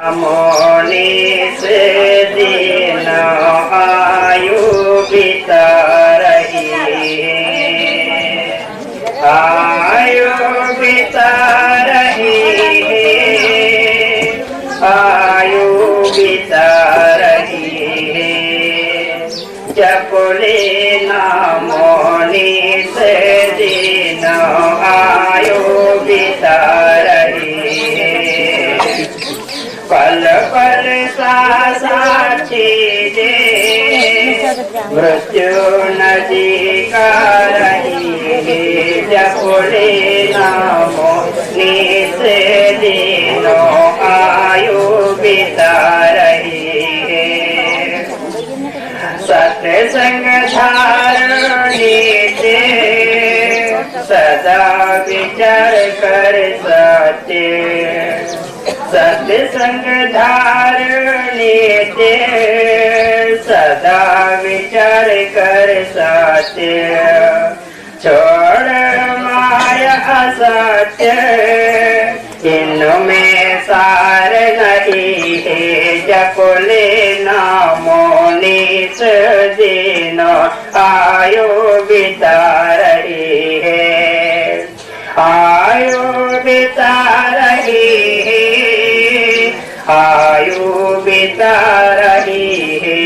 मोनिस दिन आयु बिता रही है, आयु बिता रही है, आयु बिता रही है। जपले नाम मोनिस दिन आयु बिता रही है। पल पल साक्षी दे मृत्यु नजीका रही है। जपले नामो निस दिनों आयु बिता रही है। सत्संग धारणी से सदा विचार कर सत्य, सत्संग धारणी से सदा विचार कर सत्य। छोड़ माया असत्य इनमें सार नहीं है। जपले नामो निस दिन आयु बिता रही है, आयु बिता रही है, आयु बिता रही है।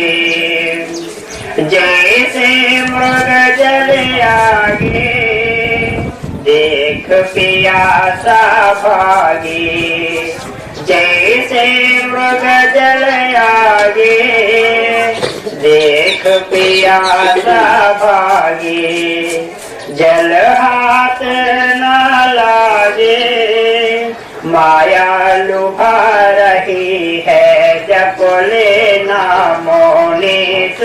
जैसे मृग जल आगे देख पियासा भागे, जैसे मृग जल आगे देख पियासा भागे। जल हाथ न लागे माया लुभा रही है। जपले नामो निस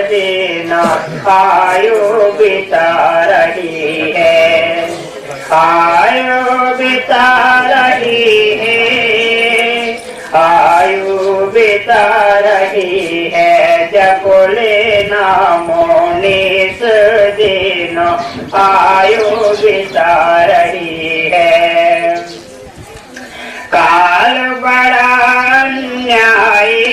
दिन आयु बिता रही है, आयु बिता रही है, आयु बिता रही है। जपले नामो निस दिन आयु बिता रही है। काल बड़ा अन्यायी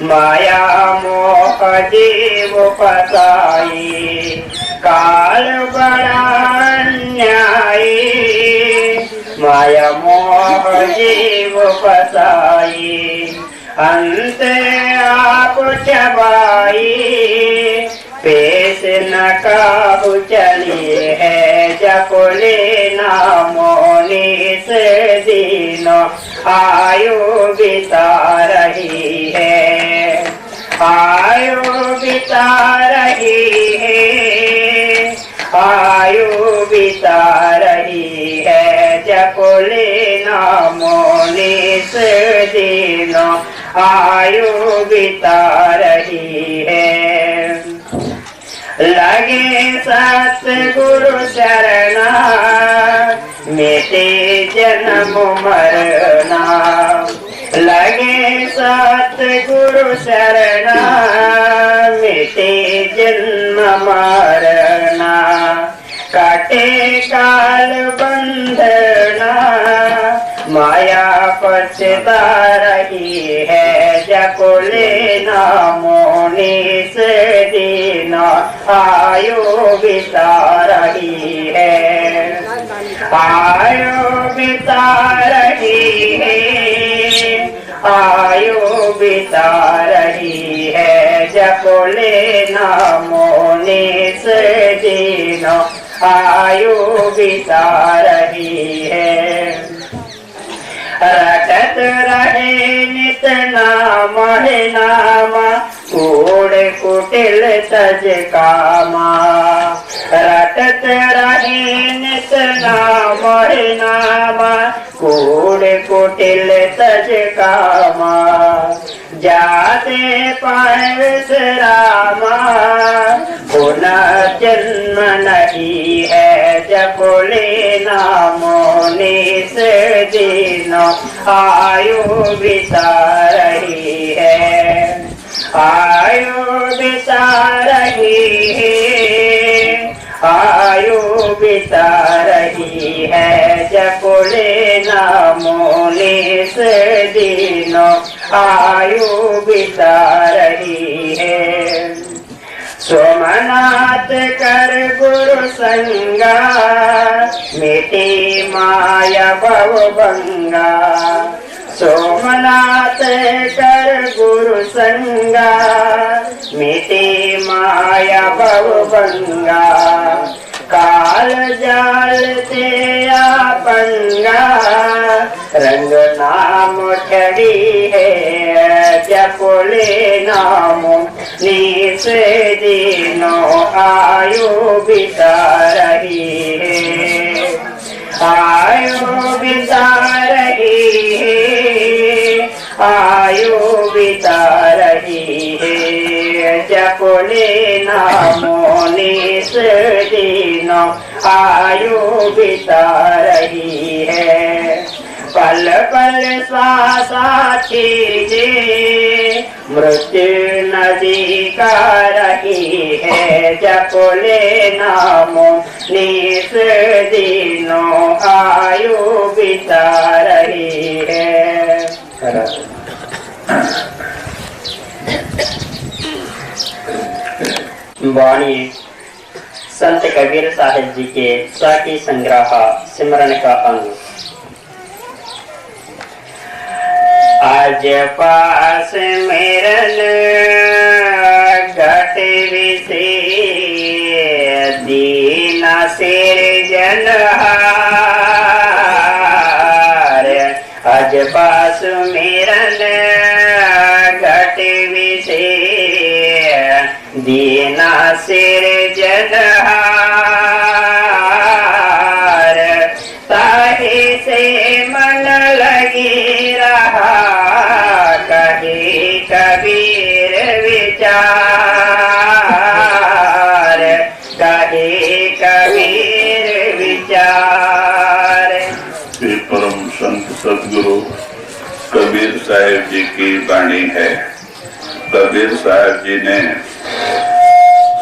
माया मोह जीव फसाई, काल बड़ा अन्यायी माया मोह जीव फसाई। अंत आप चबाई पेश न काबू चली है। जपले नामो निस दिन आयु बिता रही है, आयु बिता रही है, आयु बिता रही है। जपले नामो निस दिन आयु बिता रही है। लगे सतगुरु शरणा मिटे जन्म मरना, लगे सतगुरु शरणा मिटे जन्म मरना। काटे काल बंधना माया पछता रही है। जपले नामो निस दिन आयु बिता रही है, आयु बिता रही है, आयु बिता रही है। जपले नामो निस दिन आयु बिता रही है। रटत रहे नित नाम है नामा कूड़ कुटिल तज कामा। रटत रहे नित नाम है नामा कूड़ कुटिल तज कामा। जाते पास रामा पुनः जन्म नहीं है। जपले नामो निस दिन आयु बिता रही है, आयु बिता रही है, आयु बिता रही है जपले नामों निस दिनों आयु बिता रही है। सोमनाथ कर गुरु संगा मिटी माया भव भंगा। सोमनाथ कर गुरु संगा मिटी माया भव भंगा। काल जाल ते पंगा रंग नाम चढ़ी है जपले नाम निस दिनों आयु बिता रही है। आयु बिता रही है आयु बिता रही है जपले नामों निस दिनों आयु बिता रही है। पल पल श्वासा छीजे मृत्यु नदी का रही है जपले नामों निस दिनों आयु बिता रही है। वाणी संत कबीर साहिब जी के साकी संग्रह सिमरन का अंग। आज पास मेरन घट विसे दीना सिरजनहार। आज पास मेरन घट विसे दीना सिरजनहार। ताहि से मन लगी रहा कही कबीर विचार। कही कबीर विचार। परम संत सदगुरु कबीर साहिब जी की वाणी है। कबीर साहिब जी ने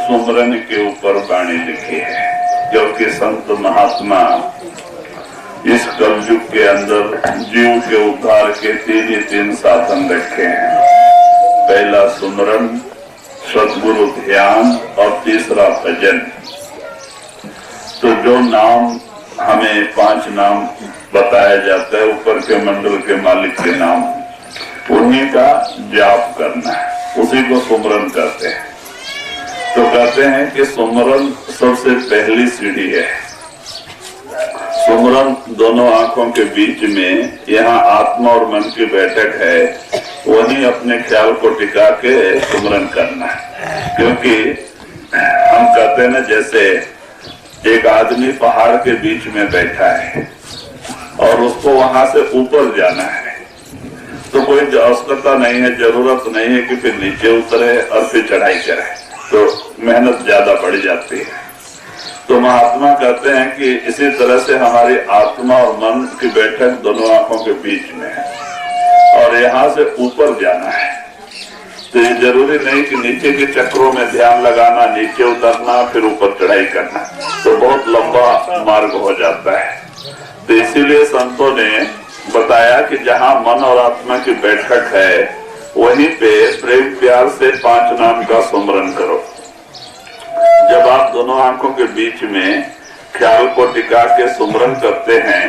सुमरन के ऊपर वाणी लिखी है, क्योंकि संत महात्मा इस कलयुग के अंदर जीव के उद्धार के तीन साधन रखे हैं। पहला सुमरन, सतगुरु ध्यान और तीसरा भजन। तो जो नाम हमें 5 नाम बताया जाता है ऊपर के मंडल के मालिक के नाम, उन्हीं का जाप करना है, उसी को सुमरन कहते हैं। तो कहते हैं कि सुमरन सबसे पहली सीढ़ी है। सुमरन दोनों आंखों के बीच में, यहाँ आत्मा और मन की बैठक है, वहीं अपने ख्याल को टिका के सुमरन करना है। क्योंकि हम कहते हैं ना, जैसे एक आदमी पहाड़ के बीच में बैठा है और उसको वहां से ऊपर जाना है, तो कोई आवश्यकता नहीं है, जरूरत नहीं है कि फिर नीचे उतरे और फिर चढ़ाई करे, तो मेहनत ज्यादा बढ़ जाती है। तो महात्मा कहते हैं कि इसी तरह से हमारी आत्मा और मन की बैठक दोनों आंखों के बीच में है और यहाँ से ऊपर जाना है। तो ये जरूरी नहीं कि नीचे के चक्रों में ध्यान लगाना, नीचे उतरना, फिर ऊपर चढ़ाई करना, तो बहुत लंबा मार्ग हो जाता है। तो इसीलिए संतों ने बताया कि जहाँ मन और आत्मा की बैठक है, वहीं पे प्रेम प्यार से 5 नाम का सुमरन करो। जब आप दोनों आंखों के बीच में ख्याल को टिका के सुमरन करते हैं,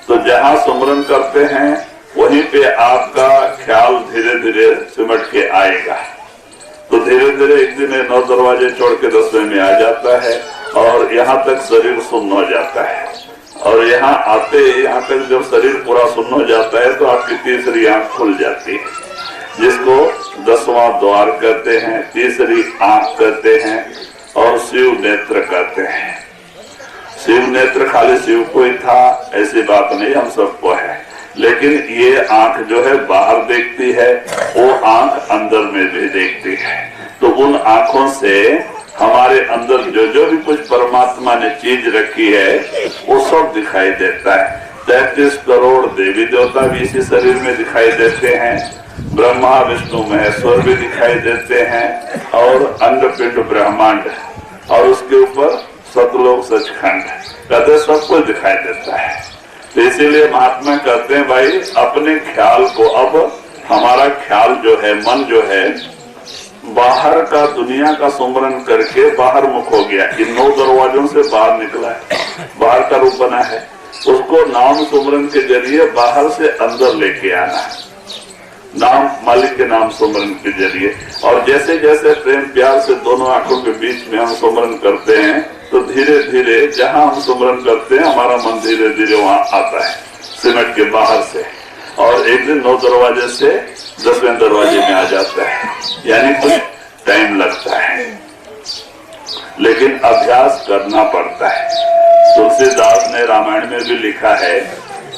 तो जहाँ सुमरन करते हैं वहीं पे आपका ख्याल धीरे धीरे सिमट के आएगा। तो धीरे धीरे एक दिन 9 दरवाजे छोड़ के 10वें में आ जाता है और यहाँ तक शरीर सुन्न हो जाता है। और यहाँ तक जब शरीर पूरा सुन्न हो जाता है तो आपकी तीसरी आंख खुल जाती है, जिसको 10वां द्वार कहते हैं, तीसरी आंख कहते हैं और शिव नेत्र कहते हैं। शिव नेत्र खाली शिव को ही था ऐसी बात नहीं, हम सबको है, लेकिन ये आंख जो है बाहर देखती है, वो आंख अंदर में भी देखती है। तो उन आंखों से हमारे अंदर जो जो भी कुछ परमात्मा ने चीज रखी है वो सब दिखाई देता है। 33 करोड़ देवी देवता भी इसी शरीर में दिखाई देते हैं, ब्रह्मा विष्णु महेश्वर भी दिखाई देते हैं, और अंड पिंड ब्रह्मांड, और उसके ऊपर सतलोक सचखंड, कहते सब कुछ दिखाई देता है। तो इसीलिए महात्मा कहते हैं भाई अपने ख्याल को, अब हमारा ख्याल जो है, मन जो है, बाहर का दुनिया का सुमरन करके बाहर मुख हो गया, इन 9 दरवाजों से बाहर निकला है, बाहर का रूप बना है, उसको नाम सुमरन के जरिए बाहर से अंदर लेके आना है, नाम मालिक के नाम सुमरन के जरिए। और जैसे जैसे प्रेम प्यार से दोनों आंखों के बीच में हम सुमरन करते हैं तो धीरे धीरे जहां हम सुमरन करते हैं हमारा मन धीरे धीरे वहां आता है, सिमट के बाहर से, और एक दिन 9 दरवाजे से 10वें दरवाजे में आ जाता है। यानी कुछ टाइम लगता है, लेकिन अभ्यास करना पड़ता है। तुलसीदास ने रामायण में भी लिखा है,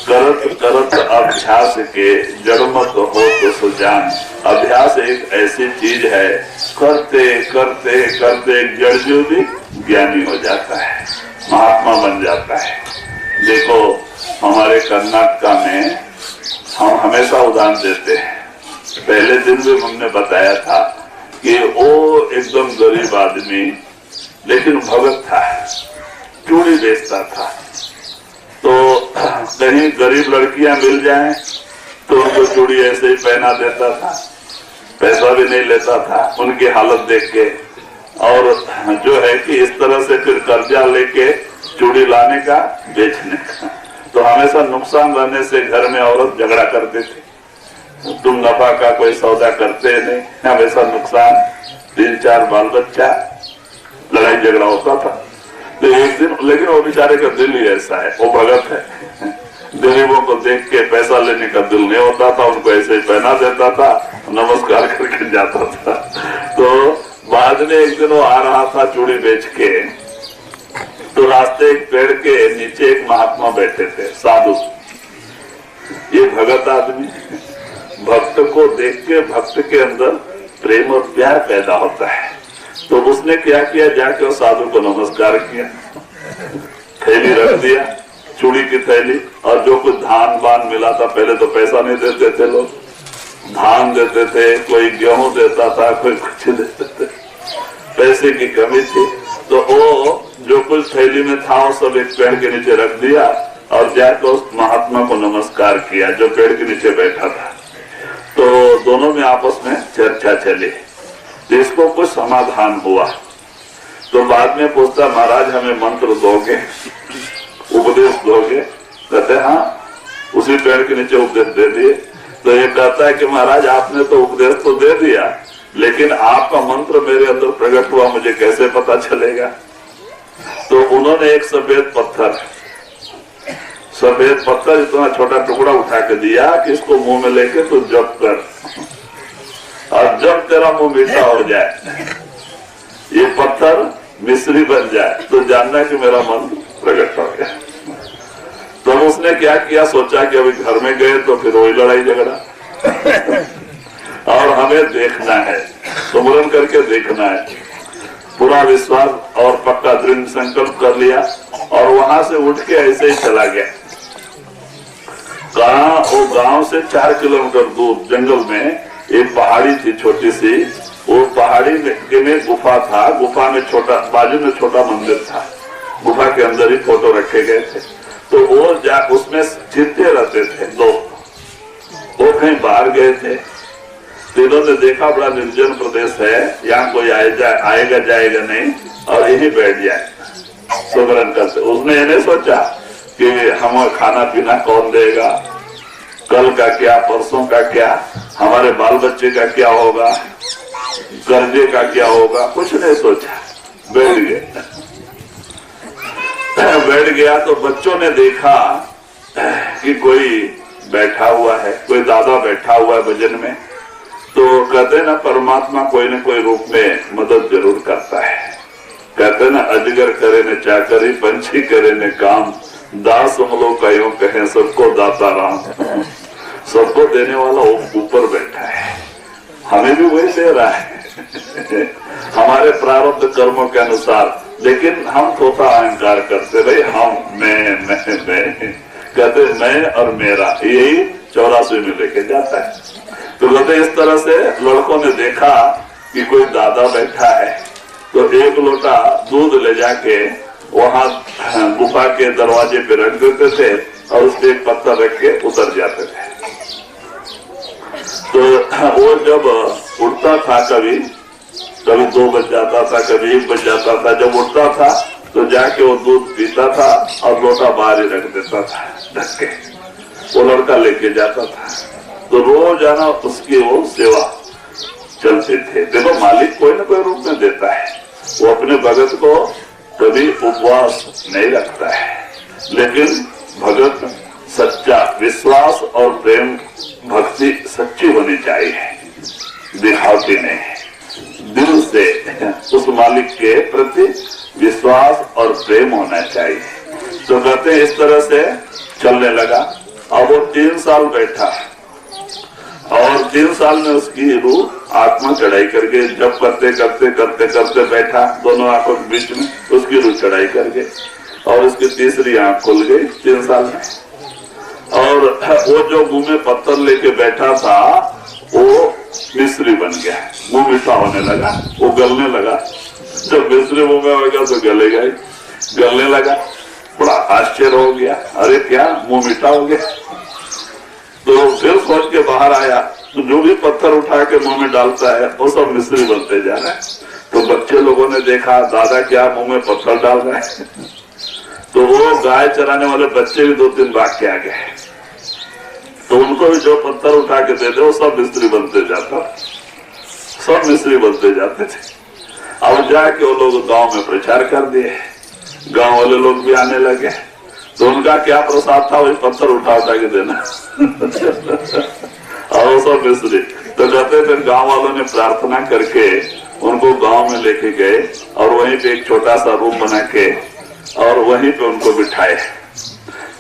करत करत अभ्यास के जड़मत हो तो सुजान। अभ्यास एक ऐसी चीज है, करते करते करते जड़ भी ज्ञानी हो जाता है, महात्मा बन जाता है। देखो हमारे कर्नाटका में हम हमेशा उदाहरण देते हैं, पहले दिन भी हमने बताया था कि वो एकदम गरीब आदमी लेकिन भगत था, चूड़ी बेचता था। तो कहीं गरीब लड़कियां मिल जाएं तो उनको चूड़ी ऐसे ही पहना देता था, पैसा भी नहीं लेता था उनकी हालत देख के। और जो है कि इस तरह से फिर कर्जा लेके चूड़ी लाने का, बेचने का। तो हमेशा नुकसान रहने से घर में औरत झगड़ा करते थे, तुम नफा का कोई सौदा करते नहीं, हमेशा नुकसान, 3-4 बाल बच्चा, लड़ाई झगड़ा होता था। तो एक दिन, लेकिन वो बेचारे का दिल ही ऐसा है, वो भगत है, गरीबों को देख के पैसा लेने का दिल नहीं होता था, उनको ऐसे ही पहना देता था, नमस्कार करके जाता था। तो बाद में एक दिन वो आ रहा था चूड़ी बेच के, तो रास्ते एक पेड़ के नीचे एक महात्मा बैठे थे, साधु। ये भगत आदमी, भक्त को देख के भक्त के अंदर प्रेम और प्यार पैदा होता है। तो उसने क्या किया, जाके उस साधु को नमस्कार किया, थैली रख दिया, चूड़ी की थैली, और जो कुछ धान बान मिला था, पहले तो पैसा नहीं देते थे लोग, धान देते थे, कोई गेहूं देता था, कोई कुछ देते थे, पैसे की कमी थी। तो वो जो कुछ थैली में था वो सब एक पेड़ के नीचे रख दिया और जाकर उस महात्मा को नमस्कार किया जो पेड़ के नीचे बैठा था। तो दोनों में आपस में चर्चा चली, इसको कुछ समाधान हुआ। तो बाद में पूछता, महाराज हमें मंत्र दोगे, उपदेश दोगे? कहते हाँ, उसी पेड़ के नीचे उपदेश दे दिए। तो ये कहता है कि महाराज आपने तो उपदेश तो दे दिया, लेकिन आपका मंत्र मेरे अंदर प्रकट हुआ, मुझे कैसे पता चलेगा? तो उन्होंने एक सफेद पत्थर इतना छोटा टुकड़ा उठा के दिया कि इसको मुंह में लेके तो जप कर, और जब तेरा मुंह मीठा हो जाए, ये पत्थर मिश्री बन जाए, तो जानना कि मेरा मन प्रकट हो गया। तो उसने क्या किया, सोचा कि अभी घर में गए तो फिर वही लड़ाई झगड़ा, और हमें देखना है, सुमरन करके देखना है। पूरा विश्वास और पक्का दृढ़ संकल्प कर लिया और वहां से उठ के ऐसे ही चला गया। वो गांव से 4 किलोमीटर दूर जंगल में एक पहाड़ी थी छोटी सी, वो पहाड़ी में गुफा था, गुफा में छोटा, बाजू में छोटा मंदिर था, गुफा के अंदर ही फोटो रखे गए थे। तो वो उसमें चित्ते रहते थे 2, वो कहीं बाहर गए थे। तीनों ने देखा बड़ा निर्जन प्रदेश है, यहाँ कोई आएगा जाएगा नहीं, और यही बैठ जाए सुमरन करते। उसने ये नहीं सोचा कि हम खाना पीना कौन देगा, कल का क्या, परसों का क्या, हमारे बाल बच्चे का क्या होगा, कर्जे का क्या होगा, कुछ नहीं सोचा, बैठ गया। बैठ गया तो बच्चों ने देखा कि कोई बैठा हुआ है, कोई दादा बैठा हुआ है भजन में। तो कहते ना परमात्मा कोई न कोई रूप में मदद जरूर करता है। कहते ना अजगर करे न चाकरी, पंछी करे न काम, दास हमलो कहो कहे सबको दाता राम। सबको देने वाला ऊपर बैठा है, हमें भी वही दे रहा है हमारे प्रारब्ध कर्मों के अनुसार। लेकिन हम थोड़ा अहंकार करते, भाई हम मैं कहते मैं और मेरा, यही 84 में लेके जाता है। तो कहते इस तरह से लड़कों ने देखा कि कोई दादा बैठा है, तो 1 लोटा दूध ले जाके वहां गुफा के दरवाजे पे रख देते थे और उस पे एक पत्थर रख के उतर जाते थे। तो वो जब उठता था कभी 2 बज जाता था, कभी 1 बज जाता था, जब उठता था तो जाके वो दूध पीता था और लोटा बाहर ही रख देता था ढक के। वो लड़का लेके जाता था, तो रोजाना उसकी वो सेवा चलते थे। देखो मालिक कोई ना कोई रूप में देता है, वो अपने भगत को कभी उपवास नहीं रखता है, लेकिन भगत सच्चा विश्वास और प्रेम भक्ति सच्ची होनी चाहिए, दिखावटी नहीं। दिल से उस मालिक के प्रति विश्वास और प्रेम होना चाहिए। तो कहते हैं इस तरह से चलने लगा। अब वो 3 साल बैठा और 3 साल में उसकी रूह आत्मा चढ़ाई करके जब करते करते करते करते बैठा, दोनों आंखों के बीच में उसकी रूह चढ़ाई कर गई और उसकी तीसरी आंख खुल गई 3 साल में। और वो जो मुंह में पत्थर लेके बैठा था वो मिस्री बन गया, मुंह मीठा होने लगा, वो गलने लगा। जब मिस्री मुंह में होगा तो गलेगा ही, गलने लगा। बड़ा आश्चर्य हो गया, अरे क्या मुंह मीठा हो गया। तो फिर सोच के बाहर आया, तो जो भी पत्थर उठा के मुंह में डालता है वो सब मिस्री बनते जा रहा है। तो बच्चे लोगों ने देखा दादा क्या मुंह में पत्थर डाल रहा है। तो वो गाय चराने वाले बच्चे भी 2-3 भाग के आ गए, तो उनको भी जो पत्थर उठा के देते वो सब मिस्त्री बनते जाता, सब मिस्त्री बनते जाते थे। अब जाके वो लोग गांव में प्रचार कर दिए, गांव वाले लोग भी आने लगे। तो उनका क्या प्रसाद था, वही पत्थर उठा के देना और वो सब मिस्त्री। तो कहते फिर गांव वालों ने प्रार्थना करके उनको गांव में लेके गए और वहीं पे एक छोटा सा रूम बना के और वहीं पे उनको बिठाए।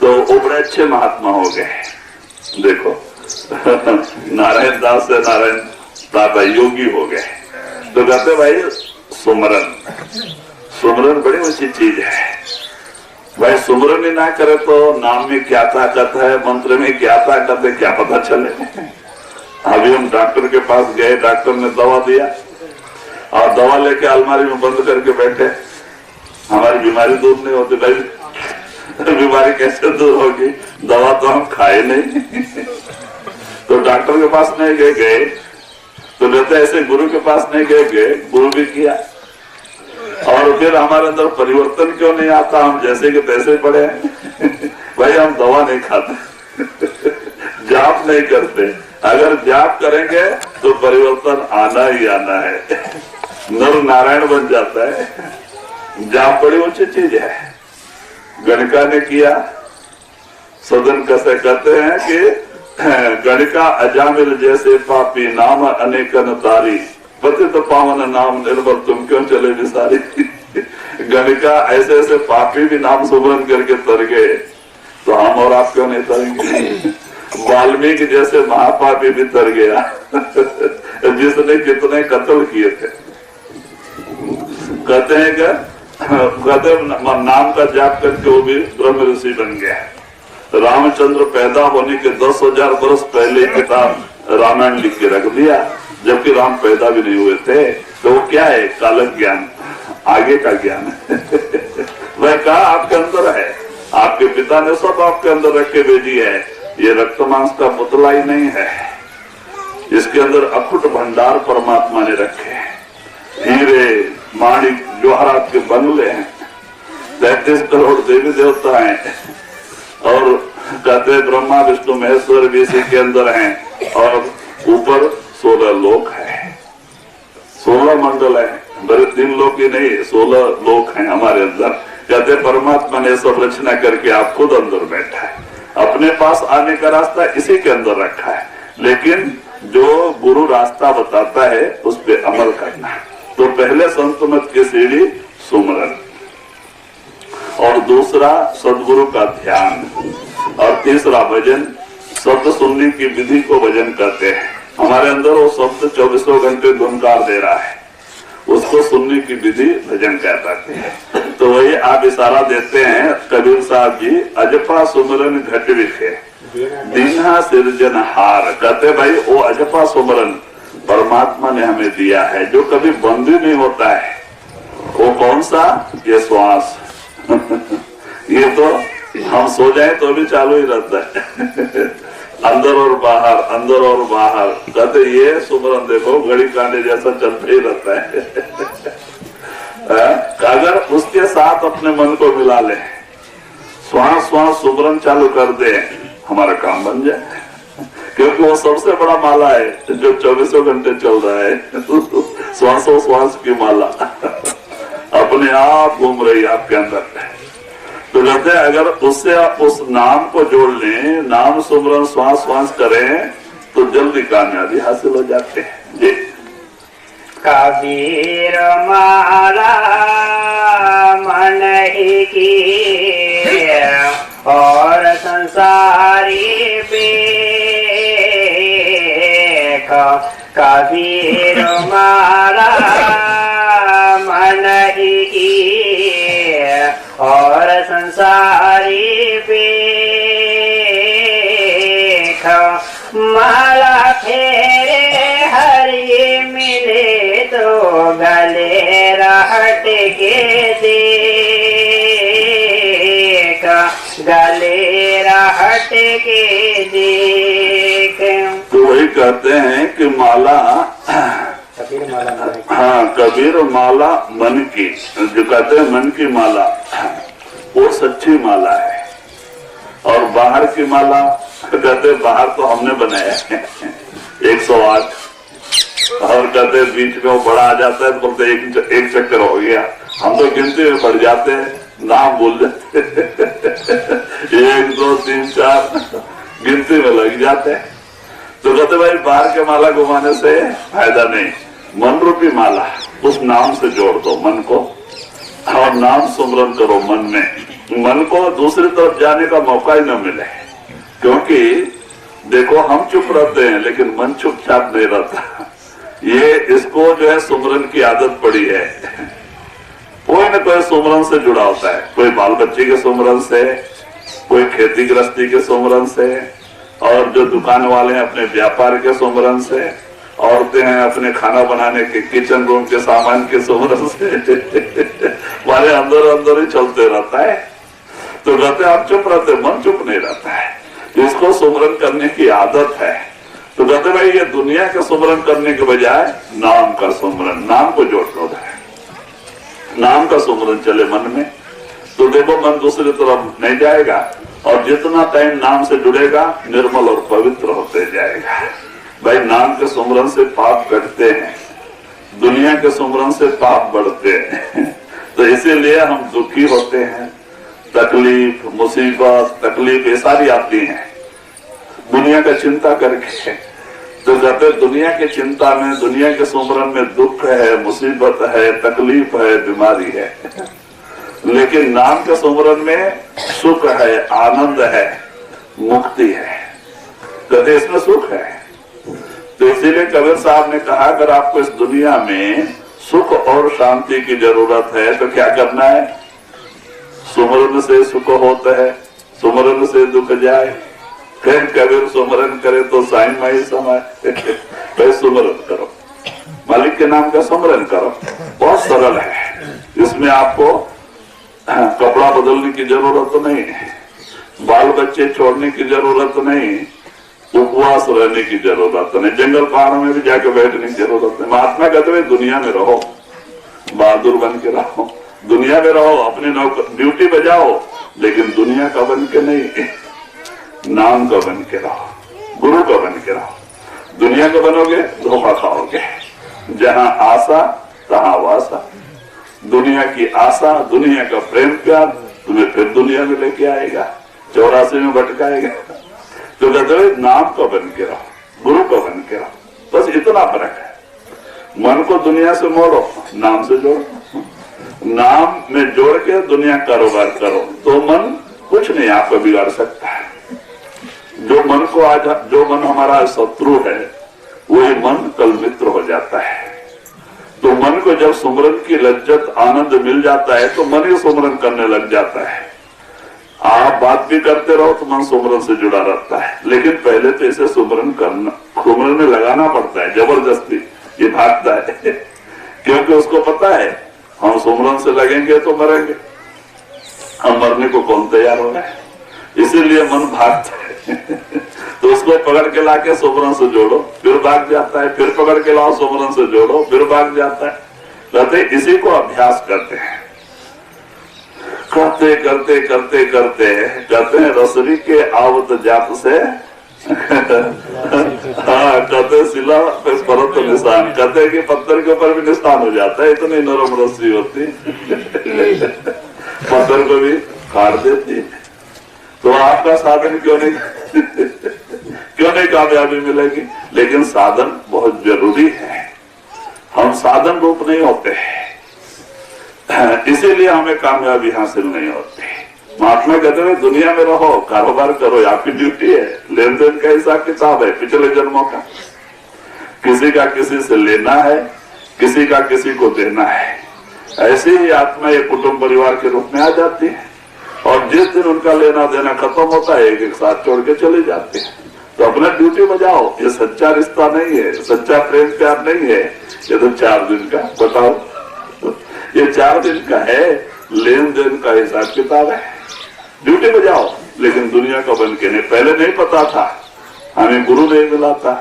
तो वो बड़े अच्छे महात्मा हो गए। देखो नारायण दास से नारायण दादा योगी हो गए। तो कहते भाई सुमरन, सुमरन बड़ी ऊंची चीज है भाई। सुमरन ही ना करे तो नाम में क्या ताकत है, मंत्र में क्या ताकत है, क्या पता चले। अभी हम डॉक्टर के पास गए, डॉक्टर ने दवा दिया और दवा लेके अलमारी में बंद करके बैठे। हमारी बीमारी दूर नहीं होती भाई, बीमारी कैसे दूर होगी, दवा तो हम खाए नहीं। तो डॉक्टर के पास नहीं गए तो कहते ऐसे गुरु के पास नहीं गए, गुरु भी किया। और फिर हमारे अंदर परिवर्तन क्यों नहीं आता, हम जैसे के तैसे पड़े हैं। भाई हम दवा नहीं खाते, जाप नहीं करते। अगर जाप करेंगे तो परिवर्तन आना ही आना है, नर नारायण बन जाता है। जाप बड़ी ऊंची चीज है। गणिका ने किया, सदन कैसे कहते हैं कि गणिका अजामिल जैसे पापी नाम अनेकन तारी, पतित तो पावन नाम निर्भर तुम क्यों चले विसारी। गणिका ऐसे ऐसे पापी भी नाम सुमरन करके तर गए, तो हम और आप क्यों नहीं तरेंगे। वाल्मीकि जैसे महापापी भी तर गया जिसने कितने कत्ल किए थे। कहते हैं क्या, कहते नाम का जाप करके वो भी ब्रह्म ऋषि बन गया। रामचंद्र पैदा होने के 10,000 वर्ष पहले किताब रामायण लिख के रख दिया, जबकि राम पैदा भी नहीं हुए थे। तो वो क्या है, कालक ज्ञान, आगे का ज्ञान है। वह कहा आपके अंदर है, आपके पिता ने सब आपके अंदर रख के भेजी है। ये रक्त मांस का पुतला ही नहीं है, इसके अंदर अखुट भंडार परमात्मा ने रखे। हीरे माणिक जवाहरात के बंगले हैं, 33 करोड़ देवी देवता हैं, और कहते ब्रह्मा विष्णु महेश्वर भी इसी के अंदर हैं, और ऊपर 16 लोक है, 16 मंडल है। बड़े 3 लोक ही नहीं, 16 लोक हैं हमारे अंदर। कहते परमात्मा ने सब रचना करके आप खुद अंदर बैठा है, अपने पास आने का रास्ता इसी के अंदर रखा है। लेकिन जो गुरु रास्ता बताता है उस पे अमल करना है। तो पहले संत मत की सीढ़ी सुमरन, और दूसरा सदगुरु का ध्यान, और तीसरा भजन। शब्द सुनने की विधि को भजन कहते हैं। हमारे अंदर वो शब्द 24 घंटे धुनकार दे रहा है, उसको सुनने की विधि भजन कहते हैं। तो वही आप इशारा देते हैं कबीर साहब जी, अजपा सुमरन घट विखे दीन्हा सिरजन हार। कहते भाई वो अजपा सुमरन परमात्मा ने हमें दिया है, जो कभी बंद ही नहीं होता है। वो कौन सा, ये श्वास, ये तो हम सो जाए तो भी चालू ही रहता है। अंदर और बाहर, अंदर और बाहर। कहते ये सुमरन देखो घड़ी कांटे जैसा चलते ही रहता है। अगर उसके साथ अपने मन को मिला ले, श्वास श्वास सुमरन चालू कर दे, हमारा काम बन जाए। क्योंकि वो सबसे बड़ा माला है जो 24 घंटे चल रहा है। श्वासों श्वास की माला अपने आप घूम रही है आपके अंदर। तो कहते हैं अगर उससे आप उस नाम को जोड़ लें, नाम सुमरन श्वास श्वास करें, तो जल्दी कामयाबी हासिल हो जाते हैं। जी। कबीर माला मन ही की और संसारी बेख। कबीर माला मन ही की और संसारी बेख। माला फेरे हरि मिले तो गले रहट के देख। गले रहट के देख। तो वही कहते हैं कि माला, कबीर माला, हाँ कबीर माला मन की, जो कहते हैं मन की माला, वो सच्ची माला है। और बाहर की माला कहते बाहर तो हमने बनाया है 108, और कहते बीच में वो बड़ा आ जाता है तो बोलते एक चक्कर हो गया। हम तो गिनती में बढ़ जाते हैं, नाम भूल जाते 1 2 3 4 गिनती में लग जाते हैं। तो कहते भाई बाहर के माला घुमाने से फायदा नहीं, मन रूपी माला उस नाम से जोड़ दो मन को, और नाम सुमरन करो मन में। मन को दूसरी तरफ जाने का मौका ही न मिले। क्योंकि देखो हम चुप रहते हैं लेकिन मन चुपचाप नहीं रहता। ये इसको जो है सुमरन की आदत पड़ी है। कोई न कोई सुमरन से जुड़ा होता है, कोई बाल बच्चे के सुमरन से, कोई खेती गृहस्थी के सुमरन से, और जो दुकान वाले हैं अपने व्यापार के सुमरन से, औरतें हैं अपने खाना बनाने के किचन रूम के सामान के सुमरन से। हमारे अंदर अंदर ही चलते रहता है। तो कहते आप चुप रहते, मन चुप नहीं रहता है। इसको सुमरन करने की आदत है। तो कहते भाई ये दुनिया के सुमरन करने के बजाय नाम का सुमरन, नाम को जोड़ लो, नाम का सुमरन चले मन में, तो देखो मन दूसरी तरफ नहीं जाएगा। और जितना टाइम नाम से जुड़ेगा निर्मल और पवित्र होते जाएगा। भाई नाम के सुमरन से पाप कटते हैं, दुनिया के सुमरन से पाप बढ़ते हैं। तो इसीलिए हम दुखी होते हैं, तकलीफ मुसीबत तकलीफ ये सारी आती हैं दुनिया का चिंता करके। तो कहते दुनिया की चिंता में, दुनिया के सुमरन में दुख है, मुसीबत है, तकलीफ है, बीमारी है। लेकिन नाम के सुमरन में सुख है, आनंद है, मुक्ति है। कहते इसमें सुख है। तो इसीलिए कबीर साहब ने कहा अगर आपको इस दुनिया में सुख और शांति की जरूरत है तो क्या करना है? सुमरन से सुख होता है, सुमरन से दुख जाए। फिर कबीर सुमरन करे तो साईं माई समाए। फिर सुमरन करो, मालिक के नाम का सुमरन करो, बहुत सरल है। इसमें आपको कपड़ा बदलने की जरूरत तो नहीं, बाल बच्चे छोड़ने की जरूरत नहीं, उपवास रहने की जरूरत नहीं, जंगल पहाड़ों में भी जाके बैठने की जरूरत नहीं। महात्मा कहते हुए दुनिया में रहो, बहादुर बन के रहो, दुनिया में रहो, अपनी ड्यूटी बजाओ, लेकिन दुनिया का बन के नहीं, नाम का बन के रहो, गुरु का बन के रहो। दुनिया का बनोगे धोखा खाओगे। जहाँ आशा तहाँ वासा, दुनिया की आशा, दुनिया का प्रेम प्यार तुम्हें फिर दुनिया में लेके आएगा, 84 में भटकाएगा। तो कहते हुए नाम का बन के रहो, गुरु का बन के रहो, बस इतना फर्क है। मन को दुनिया से मोड़ो, नाम से जोड़ो। नाम में जोड़ के दुनिया कारोबार करो तो मन कुछ नहीं आपको बिगाड़ सकता है। जो मन को आज, जो मन हमारा शत्रु है वही मन कल मित्र हो जाता है। तो मन को जब सुमरन की लज्जत आनंद मिल जाता है तो मन ही सुमरन करने लग जाता है। आप बात भी करते रहो तो मन सुमरन से जुड़ा रहता है, लेकिन पहले तो इसे सुमरन करना, सुमरन में लगाना पड़ता है जबरदस्ती। ये भागता है क्योंकि उसको पता है हम सुमरन से लगेंगे तो मरेंगे, हम मरने को कौन तैयार हो रहा है, इसीलिए मन भागता है। तो उसको पकड़ के लाके सुमरन से जोड़ो, फिर भाग जाता है, फिर पकड़ के लाओ सुमरन से जोड़ो, फिर भाग जाता है। कहते इसी को अभ्यास करते हैं, करते करते करते करते कहते हैं रसरी के आवत जात से हाँ कहते शिला पे परत निशान, कहते हैं कि पत्थर के ऊपर भी निशान हो जाता है, इतनी नरम रस्सी होती पत्थर को भी काट देती। तो आपका साधन क्यों नहीं कामयाबी मिलेगी। लेकिन साधन बहुत जरूरी है, हम साधन रूप नहीं होते, इसीलिए हमें कामयाबी हासिल नहीं होती। महात्मा कहते हैं दुनिया में रहो, कारोबार करो, आपकी ड्यूटी है, लेन देन का हिसाब किताब है पिछले जन्मों का, किसी का किसी से लेना है, किसी का किसी को देना है। ऐसे ही आत्मा एक कुटुंब परिवार के रूप में आ जाती है, और जिस दिन उनका लेना देना खत्म होता है एक एक साथ छोड़ के चले जाते हैं। तो अपना ड्यूटी बजाओ, ये सच्चा रिश्ता नहीं है, सच्चा प्रेम प्यार नहीं है, ये तो 4 दिन का, बताओ ये 4 दिन का है, लेन देन का हिसाब किताब है, ड्यूटी बजाओ। लेकिन दुनिया का बन के नहीं, पहले नहीं पता था, हमें गुरु नहीं मिला था,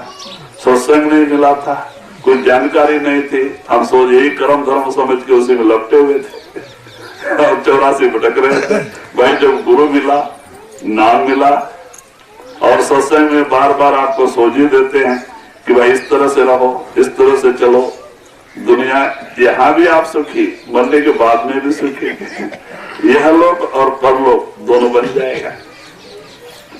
सत्संग नहीं मिला था, कोई जानकारी नहीं थी, हम सोच यही कर्म धर्म समझ के उसी में लपटे हुए थे और 84 भटक रहे थे। भाई जब गुरु मिला, नाम मिला, और सत्संग में बार बार आपको सोझी देते हैं कि भाई इस तरह से रहो, इस तरह से चलो, दुनिया यहाँ भी आप सुखी, मरने के बाद में भी सुखी, यह लोक और परलोक दोनों बन जाएगा।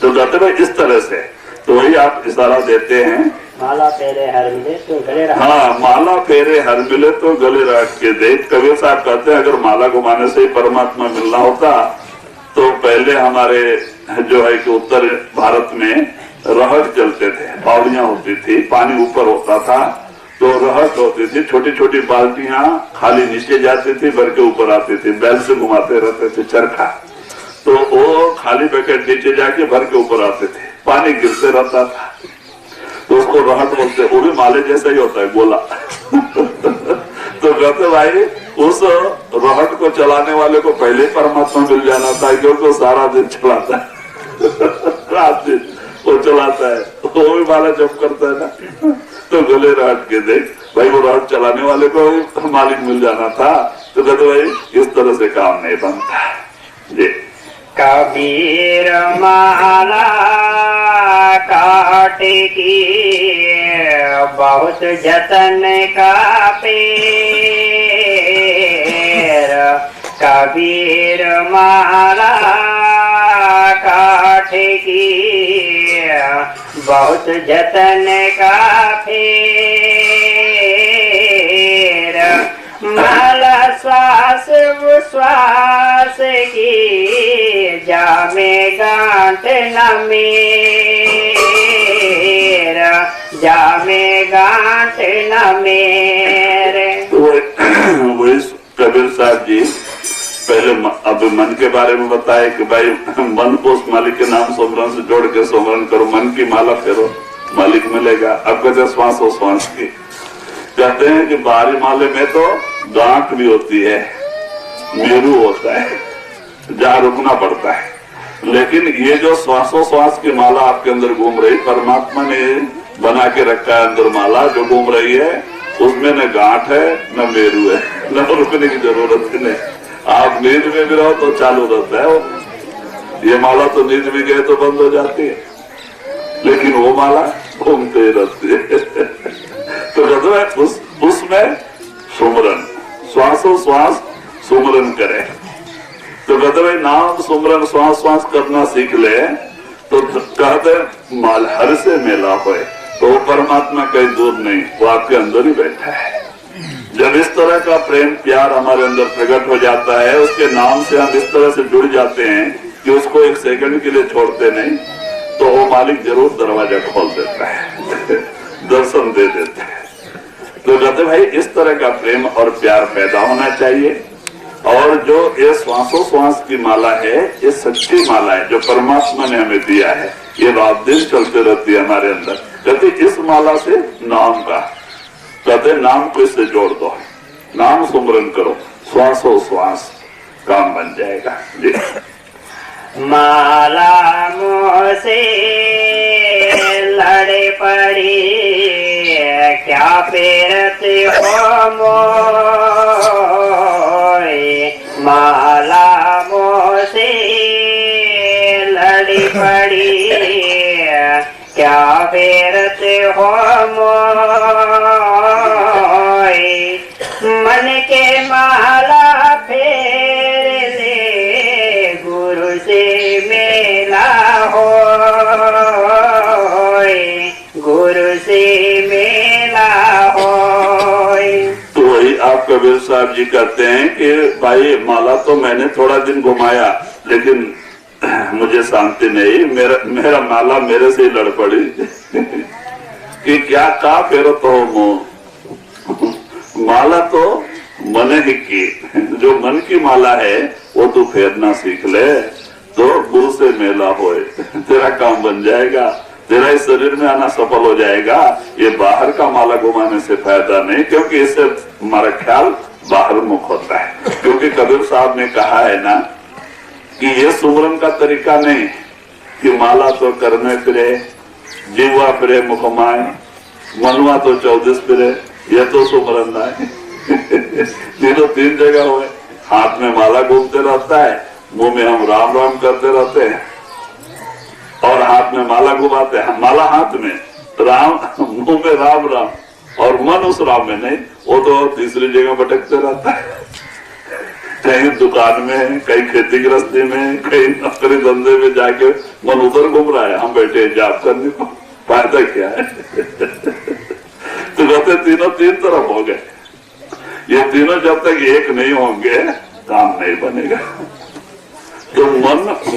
तो कहते भाई इस तरह से, तो वही आप इशारा देते हैं, माला फेरे हर मिले तो गले रख। हाँ, माला फेरे हर मिले तो गले रख के देख। कबीर साहब कहते हैं अगर माला घुमाने से ही परमात्मा मिलना होता तो पहले हमारे जो है कि उत्तर भारत में रहट चलते थे, बावड़ियां होती थी, पानी ऊपर होता था, तो रहट होती थी, छोटी छोटी बाल्टियां खाली नीचे जाती थी, भर के ऊपर आती थी, बैल से घुमाते रहते थे चरखा, तो वो खाली पैकेट नीचे जाके भर के ऊपर आते थे, पानी गिरते रहता था, तो उसको रहट बोलते। वो भी माले जैसा ही होता है, गोला तो कहते भाई उस रहट को चलाने वाले को पहले परमात्मा मिल जाना था, क्योंकि वो सारा दिन चलाता है रात दिन वो चलाता है, वो भी माला जप करता है ना। तो गले रहट के देख भाई, वो रहट चलाने वाले को मालिक मिल जाना था। तो कहते भाई इस तरह से काम नहीं बनता जी। कबीर माला काटेगी बहुत जतन का पेड़, कबीर माला काटेगी बहुत जतन का पेड़, माला श्वास श्वास की जामे गांठ न मेरा, जामे गांठ न मेरे। वही कबीर साहब जी पहले अब मन के बारे में बताए कि भाई मन को उस मालिक के नाम सुमरन से जोड़ के सुमरन करो, मन की माला फेरो, मालिक मिलेगा। अब कहते श्वास और श्वास की, कहते हैं कि बाहरी माले में तो गांठ भी होती है, मेरू होता है, जहाँ रुकना पड़ता है, लेकिन ये जो श्वासोश्वास की माला आपके अंदर घूम रही, परमात्मा ने बना के रखा है अंदर माला जो घूम रही है, उसमें न गांठ है न मेरू है, न रुकने की जरूरत नहीं। आप नींद में भी रहो तो चालू रहता है वो, ये माला तो नींद में गए तो बंद हो जाती है, लेकिन वो माला घूमते रहती है। तो कहते हैं उसमें सुमरन, श्वासोश्वास सुमरन करे। तो कहते भाई नाम सुमरन श्वास श्वास करना सीख ले, तो कहते माल हर से मेला होए, तो वो परमात्मा कहीं दूर नहीं, वो आपके अंदर ही बैठा है। जब इस तरह का प्रेम प्यार हमारे अंदर प्रकट हो जाता है, उसके नाम से हम इस तरह से जुड़ जाते हैं कि उसको एक सेकंड के लिए छोड़ते नहीं, तो वो मालिक जरूर दरवाजा खोल देता है दर्शन दे देता है। तो कहते भाई इस तरह का प्रेम और प्यार पैदा होना चाहिए। और जो ये श्वासोश्वास की माला है, ये सच्ची माला है जो परमात्मा ने हमें दिया है, ये रात दिन चलते रहती है हमारे अंदर। कहते इस माला से नाम का, कहते नाम को इससे जोड़ दो, नाम सुमरन करो, श्वासोश्वास काम बन जाएगा। जी। माला मोसे लड़े पड़ी क्या फेरते हो मोए, माला मोसे लड़ी पड़ी क्या फेरते हो मोए, मन के माला फेर ले गुरु से मेला हो, गुरु से मेला हो। तो वही आप कबीर साहब जी कहते हैं कि भाई माला तो मैंने थोड़ा दिन घुमाया लेकिन मुझे शांति नहीं, मेरा माला मेरे से ही लड़ पड़ी कि क्या का फेरत हो मोह, माला तो मन ही की, जो मन की माला है वो तू फेरना सीख ले तो गुरु से मेला होए, तेरा काम बन जाएगा, तेरा इस शरीर में आना सफल हो जाएगा। ये बाहर का माला घुमाने से फायदा नहीं, क्योंकि इससे हमारा ख्याल बाहर मुख होता है। क्योंकि कबीर साहब ने कहा है ना कि ये सुमरन का तरीका नहीं कि माला तो करने फिरे, जीवा फिरे मुखमाए, मनुआ तो 14 फिरे, ये तो सुमरन ना है। तीनों 3 जगह हुए, हाथ में माला घूमते रहता है, मुंह में हम राम राम करते रहते हैं और हाथ में माला घुमाते हैं, माला हाथ में राम, मुंह में राम राम और मन उस राम में नहीं, वो तो तीसरी जगह भटकते रहता है, कहीं दुकान में, कहीं खेती गृहस्थी में, कहीं नौकरी धंधे में जाके मन उधर घूम रहा है, हम बैठे जाप करने को, फायदा क्या है। तो कहते तीनों 3 तरफ हो गए, ये तीनों जब तक एक नहीं होंगे काम नहीं बनेगा। तो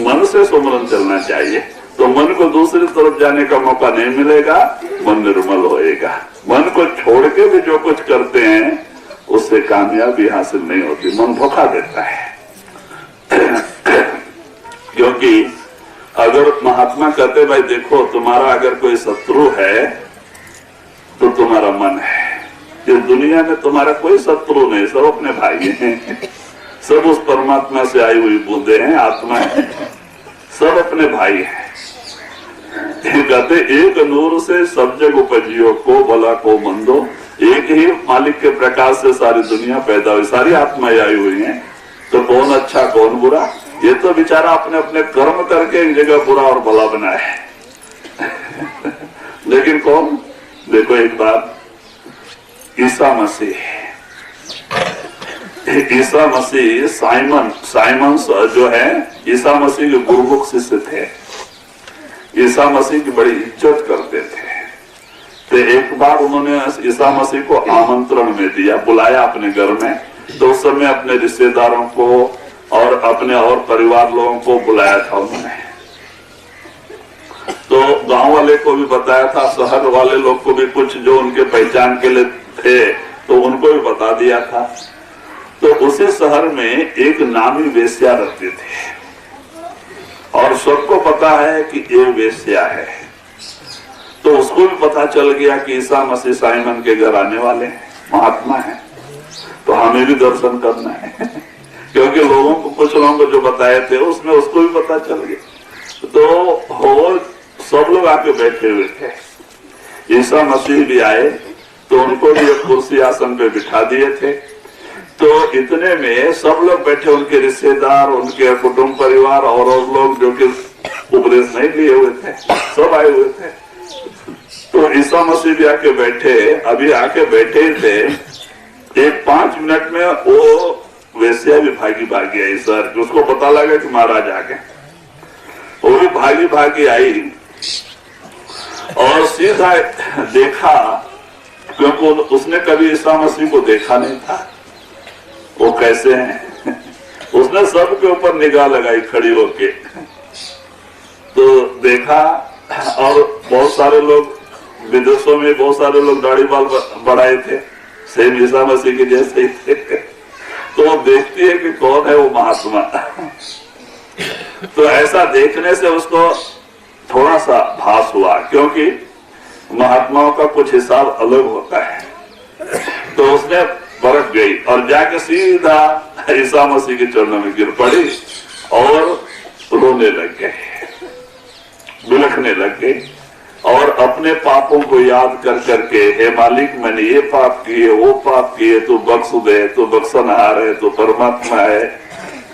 मन से सुमरन चलना चाहिए, तो मन को दूसरी तरफ जाने का मौका नहीं मिलेगा, मन निर्मल होएगा। मन को छोड़ के भी जो कुछ करते हैं उससे कामयाबी हासिल नहीं होती, मन धोखा देता है। क्योंकि अगर महात्मा कहते भाई देखो तुम्हारा अगर कोई शत्रु है तो तुम्हारा मन है, इस दुनिया में तुम्हारा कोई शत्रु नहीं, सब अपने भाई हैं, सब उस परमात्मा से आई हुई बूंदे हैं, आत्मा है, सब अपने भाई हैं। कहते एक नूर से सब जग उपजियो, को भला को मंदो, एक ही मालिक के प्रकाश से सारी दुनिया पैदा हुई, सारी आत्माएं आई हुई हैं, तो कौन अच्छा कौन बुरा, ये तो बेचारा अपने अपने कर्म करके एक जगह बुरा और भला बना है। लेकिन कौन, देखो एक बात, ईसा मसीह साइमन जो है ईसा मसीह के गुरुमुख शिष्य थे, ईसा मसीह की बड़ी इज्जत करते थे। तो एक बार उन्होंने ईसा मसीह को आमंत्रण में दिया, बुलाया अपने घर में, तो उस समय अपने रिश्तेदारों को और अपने और परिवार लोगों को बुलाया था उन्होंने। तो गांव वाले को भी बताया था, शहर वाले लोग को भी कुछ जो उनके पहचान के लिए थे तो उनको भी बता दिया था। तो उसी शहर में एक नामी वेश्या रहती थी और सबको पता है कि ये वेश्या है, तो उसको भी पता चल गया कि ईसा मसीह साइमन के घर आने वाले हैं, महात्मा है, तो हमें भी दर्शन करना है। क्योंकि लोगों को, कुछ लोगों को जो बताए थे उसमें उसको भी पता चल गया, तो और सब लोग आके बैठे हुए थे। ईसा मसीह भी आए तो उनको भी एक कुर्सी आसन पे बिठा दिए थे। तो इतने में सब लोग बैठे, उनके रिश्तेदार, उनके कुटुंब परिवार और लोग जो कि उपदेश नहीं लिए हुए थे, सब आए हुए थे। तो ईसा मसीह भी आके बैठे, अभी आके बैठे ही थे, एक 5 मिनट में वो वैसे भी भागी आई सर, उसको पता लगा कि महाराज आ गए, वो भी भागी आई और सीधा देखा, क्योंकि उसने कभी ईसा मसीह को देखा नहीं था, वो कैसे हैं। उसने सबके ऊपर निगाह लगाई खड़ी होके, तो देखा और बहुत सारे लोग विदेशों में, बहुत सारे लोग दाढ़ी बाल बढ़ाए थे, सेम ईसा मसीह के जैसे ही थे। तो वो देखती है कि कौन है वो महात्मा। तो ऐसा देखने से उसको थोड़ा सा भास हुआ, क्योंकि महात्माओं का कुछ हिसाब अलग होता है। तो उसने बरक गई और जाके सीधा ईसा मसीह के चरणों में गिर पड़ी और रोने लग गए, बिलखने लग गए और अपने पापों को याद कर करके, हे मालिक मैंने ये पाप किए, वो पाप किए, तू बख्श दे, तू बख्शनहार है, तू परमात्मा है,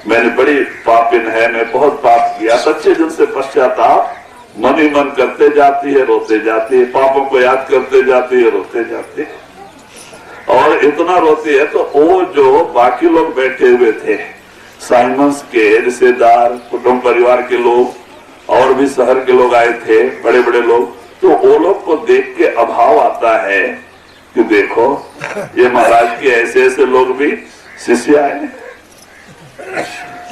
मैंने बड़ी पापिन है, मैं बहुत पाप किया। सच्चे दिल से पश्चाताप मन ही मन करते जाती है, रोते जाती है, पापों को याद करते जाती है, रोते जाती है। और इतना रोती है तो वो जो बाकी लोग बैठे हुए थे, साइमन्स के रिश्तेदार, कुटुंब परिवार के लोग और भी शहर के लोग आए थे, बड़े बड़े लोग, तो वो लोग को देख के अभाव आता है कि देखो ये महाराज के ऐसे ऐसे लोग भी शिष्य आए,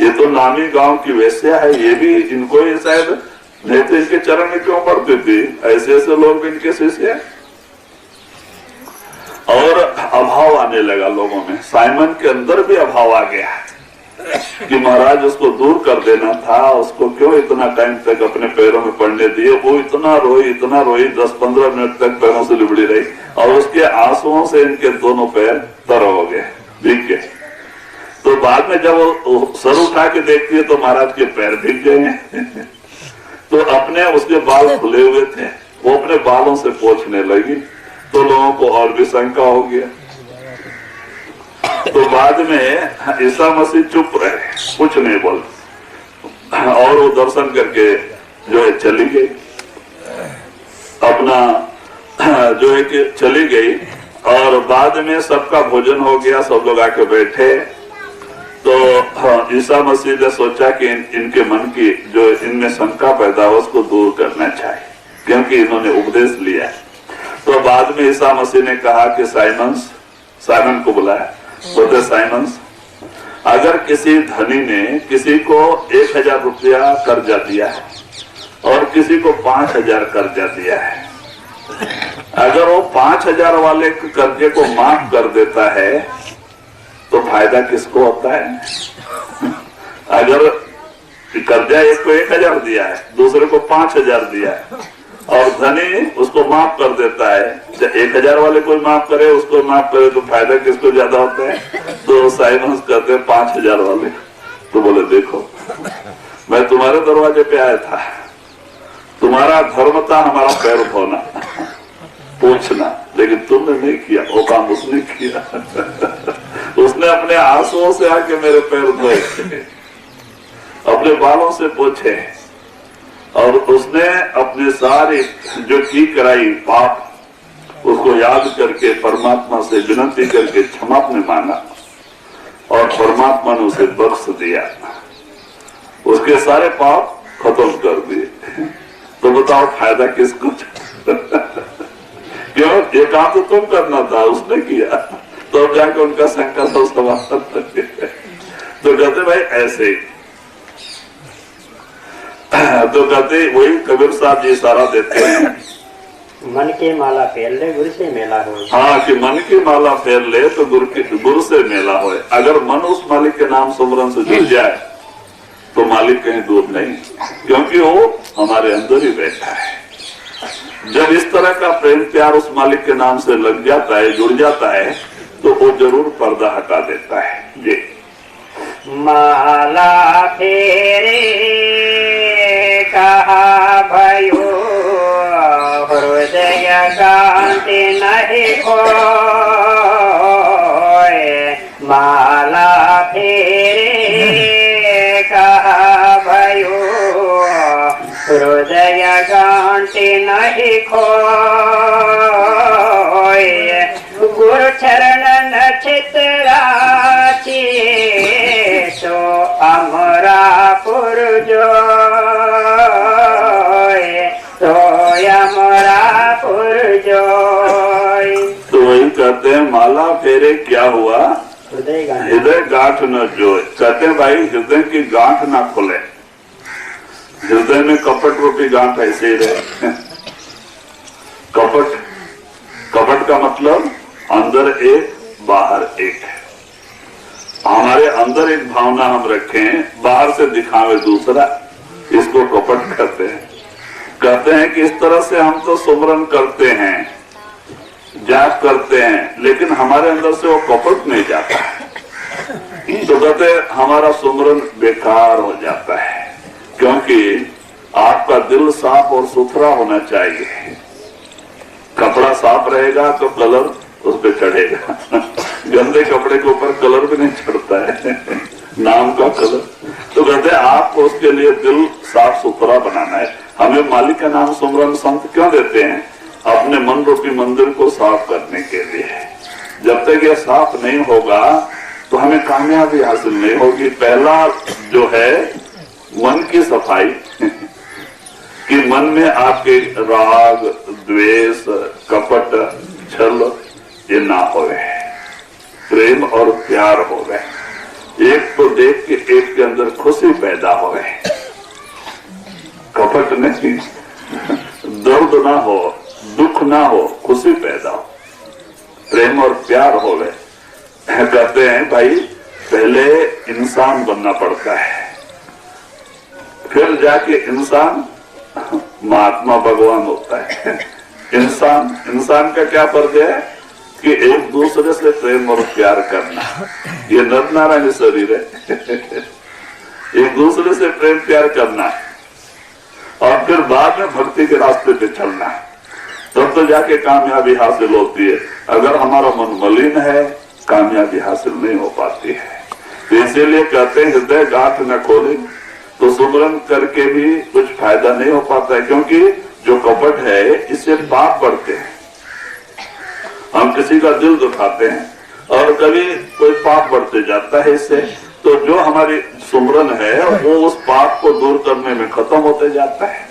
ये तो नामी गांव की वेश्या है, ये भी इनको ये शायद नहीं तो इनके चरण में क्यों पड़ती थी, ऐसे ऐसे लोग भी इनके शिष्य हैं। और अभाव आने लगा लोगों में, साइमन के अंदर भी अभाव आ गया कि महाराज उसको दूर कर देना था, उसको क्यों इतना टाइम तक अपने पैरों में पड़ने दिए। वो इतना रोई 10-15 मिनट तक पैरों से लिबड़ी रही और उसके आंसुओं से इनके दोनों पैर तर हो गए, भीग गए। तो बाद में जब वो सर उठा के देखती है तो महाराज के पैर भीग गए हैं। तो अपने उसके बाल खुले हुए थे, वो अपने बालों से पोंछने लगी तो लोगों को और भी शंका हो गया। तो बाद में ईसा मसीह चुप रहे, कुछ नहीं बोले और वो दर्शन करके जो है चली गई, अपना जो है कि चली गई। और बाद में सबका भोजन हो गया, सब लोग आके बैठे तो ईसा मसीह ने सोचा कि इनके मन की जो इनमें शंका पैदा हो उसको दूर करना चाहिए, क्योंकि इन्होंने उपदेश लिया। तो बाद में ईसा मसीह ने कहा कि साइमन को बुलाया, बोलते साइमन, अगर किसी धनी ने किसी को 1000 रुपया कर्जा दिया है और किसी को 5000 कर्जा दिया है, अगर वो 5000 वाले कर्जे को माफ कर देता है तो फायदा किसको होता है? अगर कर्जा एक को 1000 दिया है, दूसरे को 5000 दिया है और धनी उसको माफ कर देता है, 1000 वाले को माफ करे, उसको माफ करे, तो फायदा किसको ज्यादा होता है? तो साइमन कहते हैं 5000 वाले। तो बोले देखो मैं तुम्हारे दरवाजे पे आया था, तुम्हारा धर्म था हमारा पैर धोना, पूछना, लेकिन तुमने नहीं किया, वो काम उसने किया। उसने अपने आंसुओं से आके मेरे पैर धोए, अपने बालों से पूछे और उसने अपने सारे जो की कराई पाप उसको याद करके परमात्मा से विनती करके क्षमा ने मांगा और परमात्मा ने उसे बख्श दिया, उसके सारे पाप खत्म कर दिए। तो बताओ फायदा किसको? क्यों? ये काम तो तुम करना था, उसने किया, तो अब जाके उनका संकल्प समाप्त कर दिया। तो कहते भाई ऐसे ही, तो कहते वही कबीर साहब जी इशारा देते हैं, मन की माला फेर ले गुरु से मेला हो। हाँ, कि मन की माला फेर ले तो गुरु से मेला हो। अगर मन उस मालिक के नाम सुमरन से जुड़ जाए तो मालिक कहीं दूर नहीं, क्योंकि वो हमारे अंदर ही बैठा है। जब इस तरह का प्रेम प्यार उस मालिक के नाम से लग जाता है, जुड़ जाता है, तो वो जरूर पर्दा हटा देता है। जी, माला फेरे कहा भयो हृदय कांति नहीं खोए, माला फेरे कहा भयो हृदय कांति नहीं खोए, गुरु चरण चितराची तो अमरा पुरजो तो अमरा पुरजो। तो वही कहते हैं माला फेरे क्या हुआ, हृदय गांठ न जोए। कहते हैं भाई हृदय की गांठ ना खोले, हृदय में कपट रूपी गांठ ऐसे ही रहे। कपट का मतलब अंदर एक बाहर एक है। हमारे अंदर एक भावना हम रखें, बाहर से दिखावे दूसरा, इसको कपट कहते हैं। कहते हैं कि इस तरह से हम तो सुमरन करते हैं, जाप करते हैं, लेकिन हमारे अंदर से वो कपट नहीं जाता। तो कहते हमारा सुमरन बेकार हो जाता है, क्योंकि आपका दिल साफ और सुथरा होना चाहिए। कपड़ा साफ रहेगा तो कलर उस पर चढ़ेगा, गंदे कपड़े के ऊपर कलर भी नहीं चढ़ता है, नाम का कलर। तो कहते आपको उसके लिए दिल साफ सुथरा बनाना है। हमें मालिक का नाम सुमरन संत क्यों देते हैं? अपने मन रूपी मंदिर को साफ करने के लिए। जब तक यह साफ नहीं होगा तो हमें कामयाबी हासिल नहीं होगी। पहला जो है मन की सफाई, कि मन में आपके राग, द्वेष, कपट, छल ये ना होवे, प्रेम और प्यार होवे, एक को देख के एक के अंदर खुशी पैदा होवे, कपट नहीं, दर्द ना हो, दुख ना हो, खुशी पैदा हो, प्रेम और प्यार होवे। कहते हैं भाई पहले इंसान बनना पड़ता है, फिर जाके इंसान महात्मा भगवान होता है। इंसान का क्या फर्ज है कि एक दूसरे से प्रेम और प्यार करना, ये नर नारायण शरीर है। एक दूसरे से प्रेम प्यार करना और फिर बाद में भक्ति के रास्ते पे चलना, तब तो जाके कामयाबी हासिल होती है। अगर हमारा मन मलिन है कामयाबी हासिल नहीं हो पाती है। तो इसीलिए कहते हैं हृदय गांठ न खोले, तो सुमरन करके भी कुछ फायदा नहीं हो पाता है, क्योंकि जो कपट है इससे पाप बढ़ते हैं। हम किसी का दिल दुखाते हैं और कभी कोई पाप बढ़ते जाता है इससे, तो जो हमारी सुमरन है वो उस पाप को दूर करने में खत्म होते जाता है,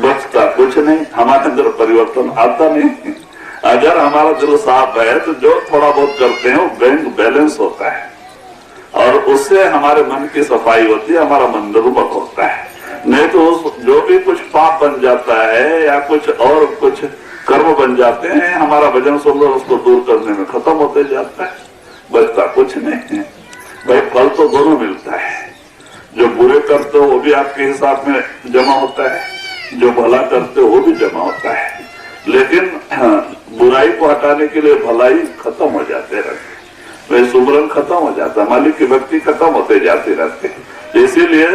बचता कुछ नहीं, हमारे अंदर परिवर्तन आता नहीं। अगर हमारा दिल साफ है तो जो थोड़ा बहुत करते हैं वो बैंक बैलेंस होता है और उससे हमारे मन की सफाई होती है, हमारा मन निर्मल होता है। नहीं तो उस जो भी कुछ पाप बन जाता है या कुछ और कुछ कर्म बन जाते हैं, हमारा भजन सुमरन उसको दूर करने में खत्म होते जाता है, बचता कुछ नहीं है। भाई फल तो दोनों मिलता है, जो बुरे करते हो वो भी आपके हिसाब में जमा होता है, जो भला करते हो वो भी जमा होता है। लेकिन बुराई को हटाने के लिए भलाई खत्म हो जाते रहते, वही सुमरन खत्म हो जाता, मालिक की भक्ति खत्म होते जाते रहते। इसीलिए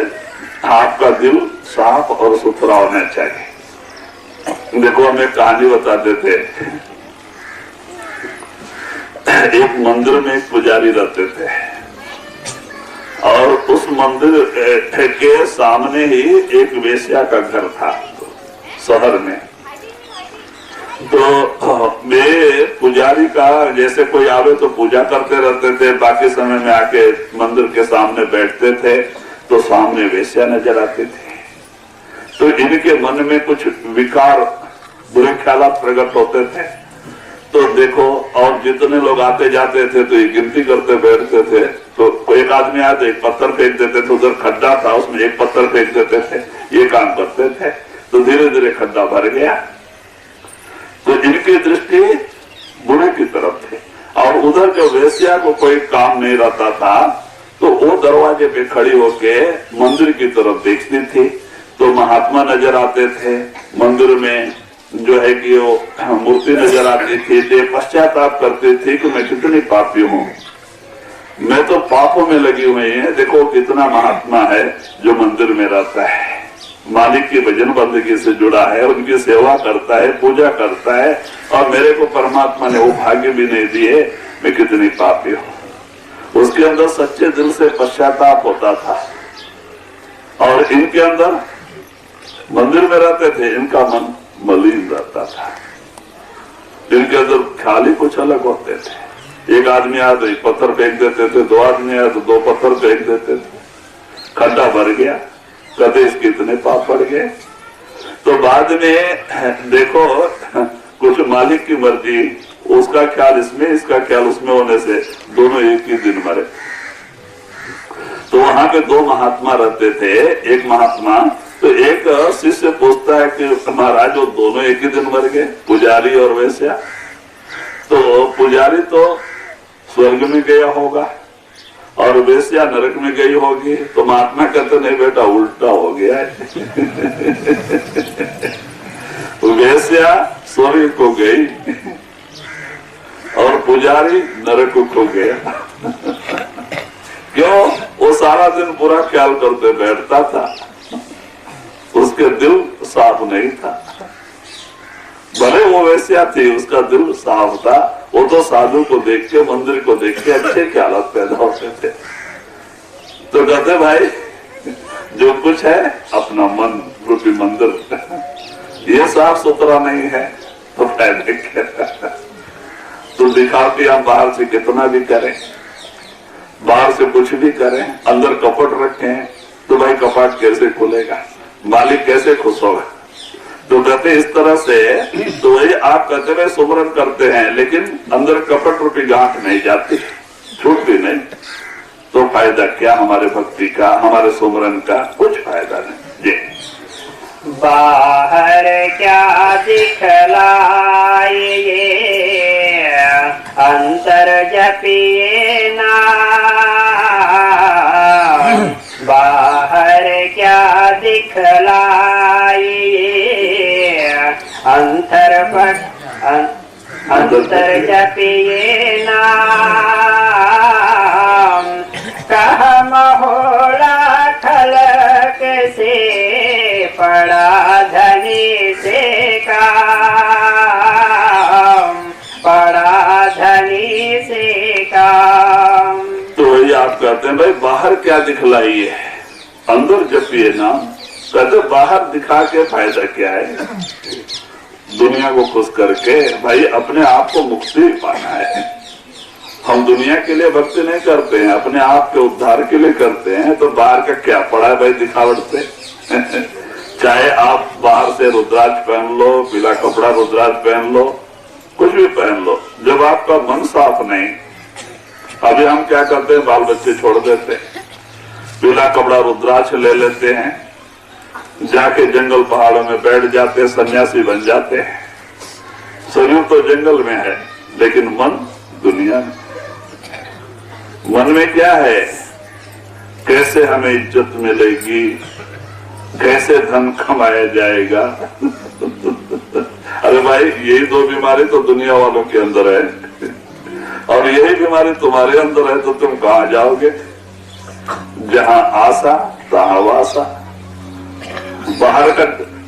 आपका दिल साफ और सुथरा होना चाहिए। देखो हम एक कहानी बताते थे, एक मंदिर में एक पुजारी रहते थे और उस मंदिर के सामने ही एक वेश्या का घर था शहर में। तो वे पुजारी का जैसे कोई आवे तो पूजा करते रहते थे, बाकी समय में आके मंदिर के सामने बैठते थे, तो सामने वेश्या नजर आती थी। तो इनके मन में कुछ विकार, बुरे ख्यालात प्रकट होते थे। तो देखो, और जितने लोग आते जाते थे तो ये गिनती करते बैठते थे। तो एक आदमी आया तो एक पत्थर फेंक देते थे, उधर खड्डा था उसमें एक पत्थर फेंक देते थे, ये काम करते थे। तो धीरे धीरे खड्डा भर गया। तो इनकी दृष्टि बुरे की तरफ थी और उधर जो वेश्या को कोई काम नहीं रहता था तो वो दरवाजे पे खड़ी होके मंदिर की तरफ देखती थी। तो महात्मा नजर आते थे मंदिर में, जो है कि वो मूर्ति नजर आती थी। तो पश्चाताप करती थी कि मैं कितनी पापी हूँ, मैं तो पापों में लगी हुई है। देखो कितना महात्मा है जो मंदिर में रहता है, मालिक की भजन बंदगी से जुड़ा है, उनकी सेवा करता है, पूजा करता है, और मेरे को परमात्मा ने वो भाग्य भी नहीं दिए, मैं कितनी पापी हूँ। उसके अंदर सच्चे दिल से पश्चाताप होता था। और इनके अंदर मंदिर में रहते थे, इनका मन मलिन रहता था, इनके अंदर ख्याल ही कुछ अलग होते थे। एक आदमी आया तो एक पत्थर फेंक देते थे, दो आदमी आया तो दो पत्थर फेंक देते थे, खड्डा भर गया। कहते इसके इतने पाप पड़ गए। तो बाद में देखो कुछ मालिक की मर्जी, उसका ख्याल इसमें इसका ख्याल उसमें होने से दोनों एक ही दिन मरे। तो वहां पे दो महात्मा रहते थे। एक महात्मा, तो एक शिष्य पूछता है कि महाराज वो दोनों एक ही दिन मर गए, पुजारी और वेश्या। तो पुजारी तो स्वर्ग में गया होगा और वेश्या नरक में गई होगी। तो महात्मा कहते नहीं बेटा, उल्टा हो गया है। वेश्या स्वर्ग को गई और पुजारी नरक को गया। क्यों? वो सारा दिन बुरा ख्याल करते बैठता था, उसके दिल साफ नहीं था। भले वो वैश्या थी, उसका दिल साफ था। वो तो साधु को देख के, मंदिर को देख के अच्छे ख्यालात पैदा होते थे। तो कहते भाई जो कुछ है अपना मन रूपी मंदिर, ये साफ सुथरा नहीं है तो फायदे क्या? तो दिखावटी हम बाहर से कितना भी करें, बाहर से कुछ भी करें, अंदर कपट रखें तो भाई कपाट कैसे खुलेगा, मालिक कैसे खुश होगा? तो कहते इस तरह से, तो वही आप कहते हुए सुमरन करते हैं लेकिन अंदर कपट रूपी गांठ नहीं जाती, छूटती नहीं, तो फायदा क्या हमारे भक्ति का, हमारे सुमरन का? कुछ फायदा नहीं जी। बाहर क्या दिखलाए ये, अंतर जपिए नाम। बाहर क्या दिखलाए ये, अंतर जपिए नाम। कह महोड़ा खलक से, पड़ा धनी से काम, पड़ा धनी से काम। तो वही आप कहते हैं भाई बाहर क्या दिखलाइए, अंदर जपिए ना। कहते बाहर दिखा के फायदा क्या है? दुनिया को खुश करके भाई अपने आप को मुक्ति पाना है। हम दुनिया के लिए भक्ति नहीं करते हैं, अपने आप के उद्धार के लिए करते हैं। तो बाहर का क्या पड़ा है भाई दिखावट से? चाहे आप बाहर से रुद्राज पहन लो, पीला कपड़ा रुद्राज पहन लो, कुछ भी पहन लो, जब आपका मन साफ नहीं। अभी हम क्या करते हैं, बाल बच्चे छोड़ देते हैं, पीला कपड़ा रुद्राक्ष ले लेते हैं, जाके जंगल पहाड़ों में बैठ जाते हैं, सन्यासी बन जाते हैं। शरीर तो जंगल में है लेकिन मन दुनिया में। मन में क्या है? कैसे हमें इज्जत मिलेगी, कैसे धन कमाया जाएगा। अरे भाई यही दो बीमारी तो दुनिया वालों के अंदर है, और यही बीमारी तुम्हारे अंदर है, तो तुम कहां जाओगे? जहां आशा तहां वासा। बाहर का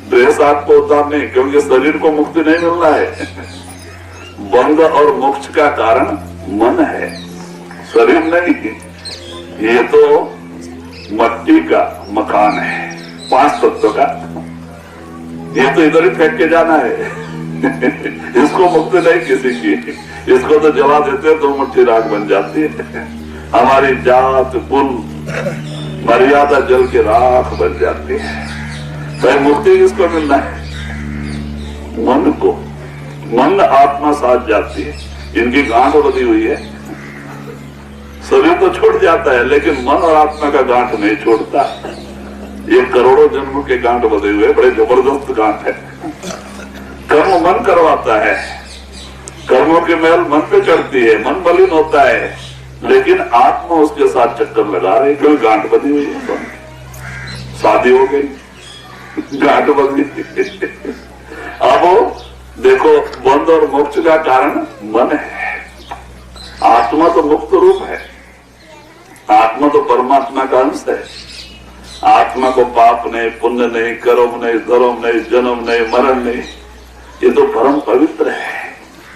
ड्रेस आपको उतार नहीं, क्योंकि शरीर को मुक्ति नहीं मिलना है। बंध और मोक्ष का कारण मन है, शरीर नहीं। ये तो मट्टी का मकान है, 5 तत्व का, ये तो इधर ही फेंक के जाना है। इसको मुक्ति नहीं किसी की, इसको तो जला देते हैं तो मुट्ठी राख बन जाती है। हमारी जात कुल मर्यादा जल के राख बन जाती है। तो मुक्ति किसको मिलना है? मन को। मन आत्मा साथ जाती है, इनकी गांठ बंधी हुई है। शरीर तो छूट जाता है लेकिन मन और आत्मा का गांठ नहीं छोड़ता। ये करोड़ों जन्मों के गांठ बंधे हुए, बड़े जबरदस्त गांठ है। कर्म मन करवाता है, कर्मों की मैल मन पे चढ़ती है, मन मलिन होता है, लेकिन आत्मा उसके साथ चक्कर लगा रही, क्योंकि गांठ बंधी हुई है। शादी हो गई, गांठ बंधी। अब देखो, बंध और मोक्ष का कारण मन है। आत्मा तो मुक्त रूप है, आत्मा तो परमात्मा का अंश है। आत्मा को पाप नहीं, पुण्य नहीं, कर्म नहीं, धर्म नहीं, जन्म नहीं, मरण नहीं, ये तो परम पवित्र है,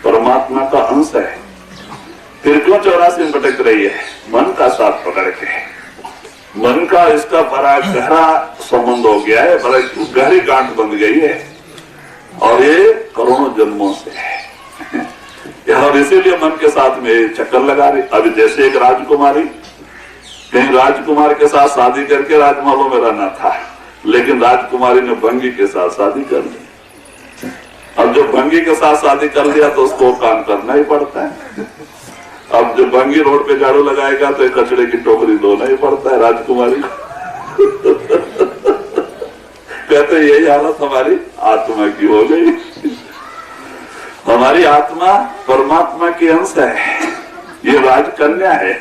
परमात्मा का अंश है। फिर क्यों 84 में भटक रही है? मन का साथ पकड़ के। मन का इसका बड़ा गहरा संबंध हो गया है, बड़ा गहरी गांठ बन गई है, और ये करोड़ों जन्मों से है। और इसीलिए मन के साथ में चक्कर लगा रही। अभी जैसे एक राजकुमारी, कहीं राजकुमार के साथ शादी करके राजमहलों में रहना था, लेकिन राजकुमारी ने भंगी के साथ शादी कर ली। अब जो भंगी के साथ शादी कर लिया तो उसको काम करना ही पड़ता है। अब जब भंगी रोड पे झाड़ू लगाएगा तो कचड़े की टोकरी धोना ही पड़ता है राजकुमारी को। कहते यही हालत हमारी आत्मा की हो गई। हमारी आत्मा परमात्मा की अंश है, ये राजकन्या है।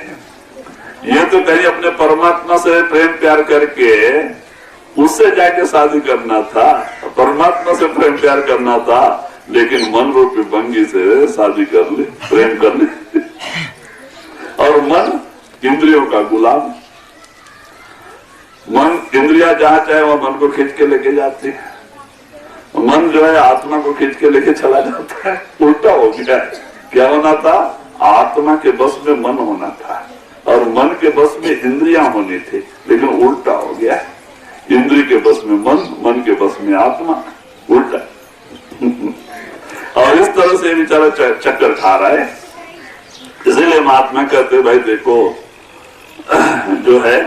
ये तो कहीं अपने परमात्मा से प्रेम प्यार करके उससे जाके शादी करना था, परमात्मा से प्रेम प्यार करना था, लेकिन मन रूपी भंगी से शादी कर ले, प्रेम कर ले। और मन इंद्रियों का गुलाम। मन इंद्रिया जहां चाहे वह मन को खींच के लेके जाती है। मन जो है आत्मा को खींच के लेके चला जाता है। उल्टा हो गया। क्या होना था? आत्मा के बस में मन होना था और मन के बस में इंद्रियां होनी थी, लेकिन उल्टा हो गया। इंद्रिय के बस में मन, मन के बस में आत्मा, उल्टा। और इस तरह से बेचारा चक्कर खा रहा है। इसीलिए महात्मा कहते भाई देखो, जो है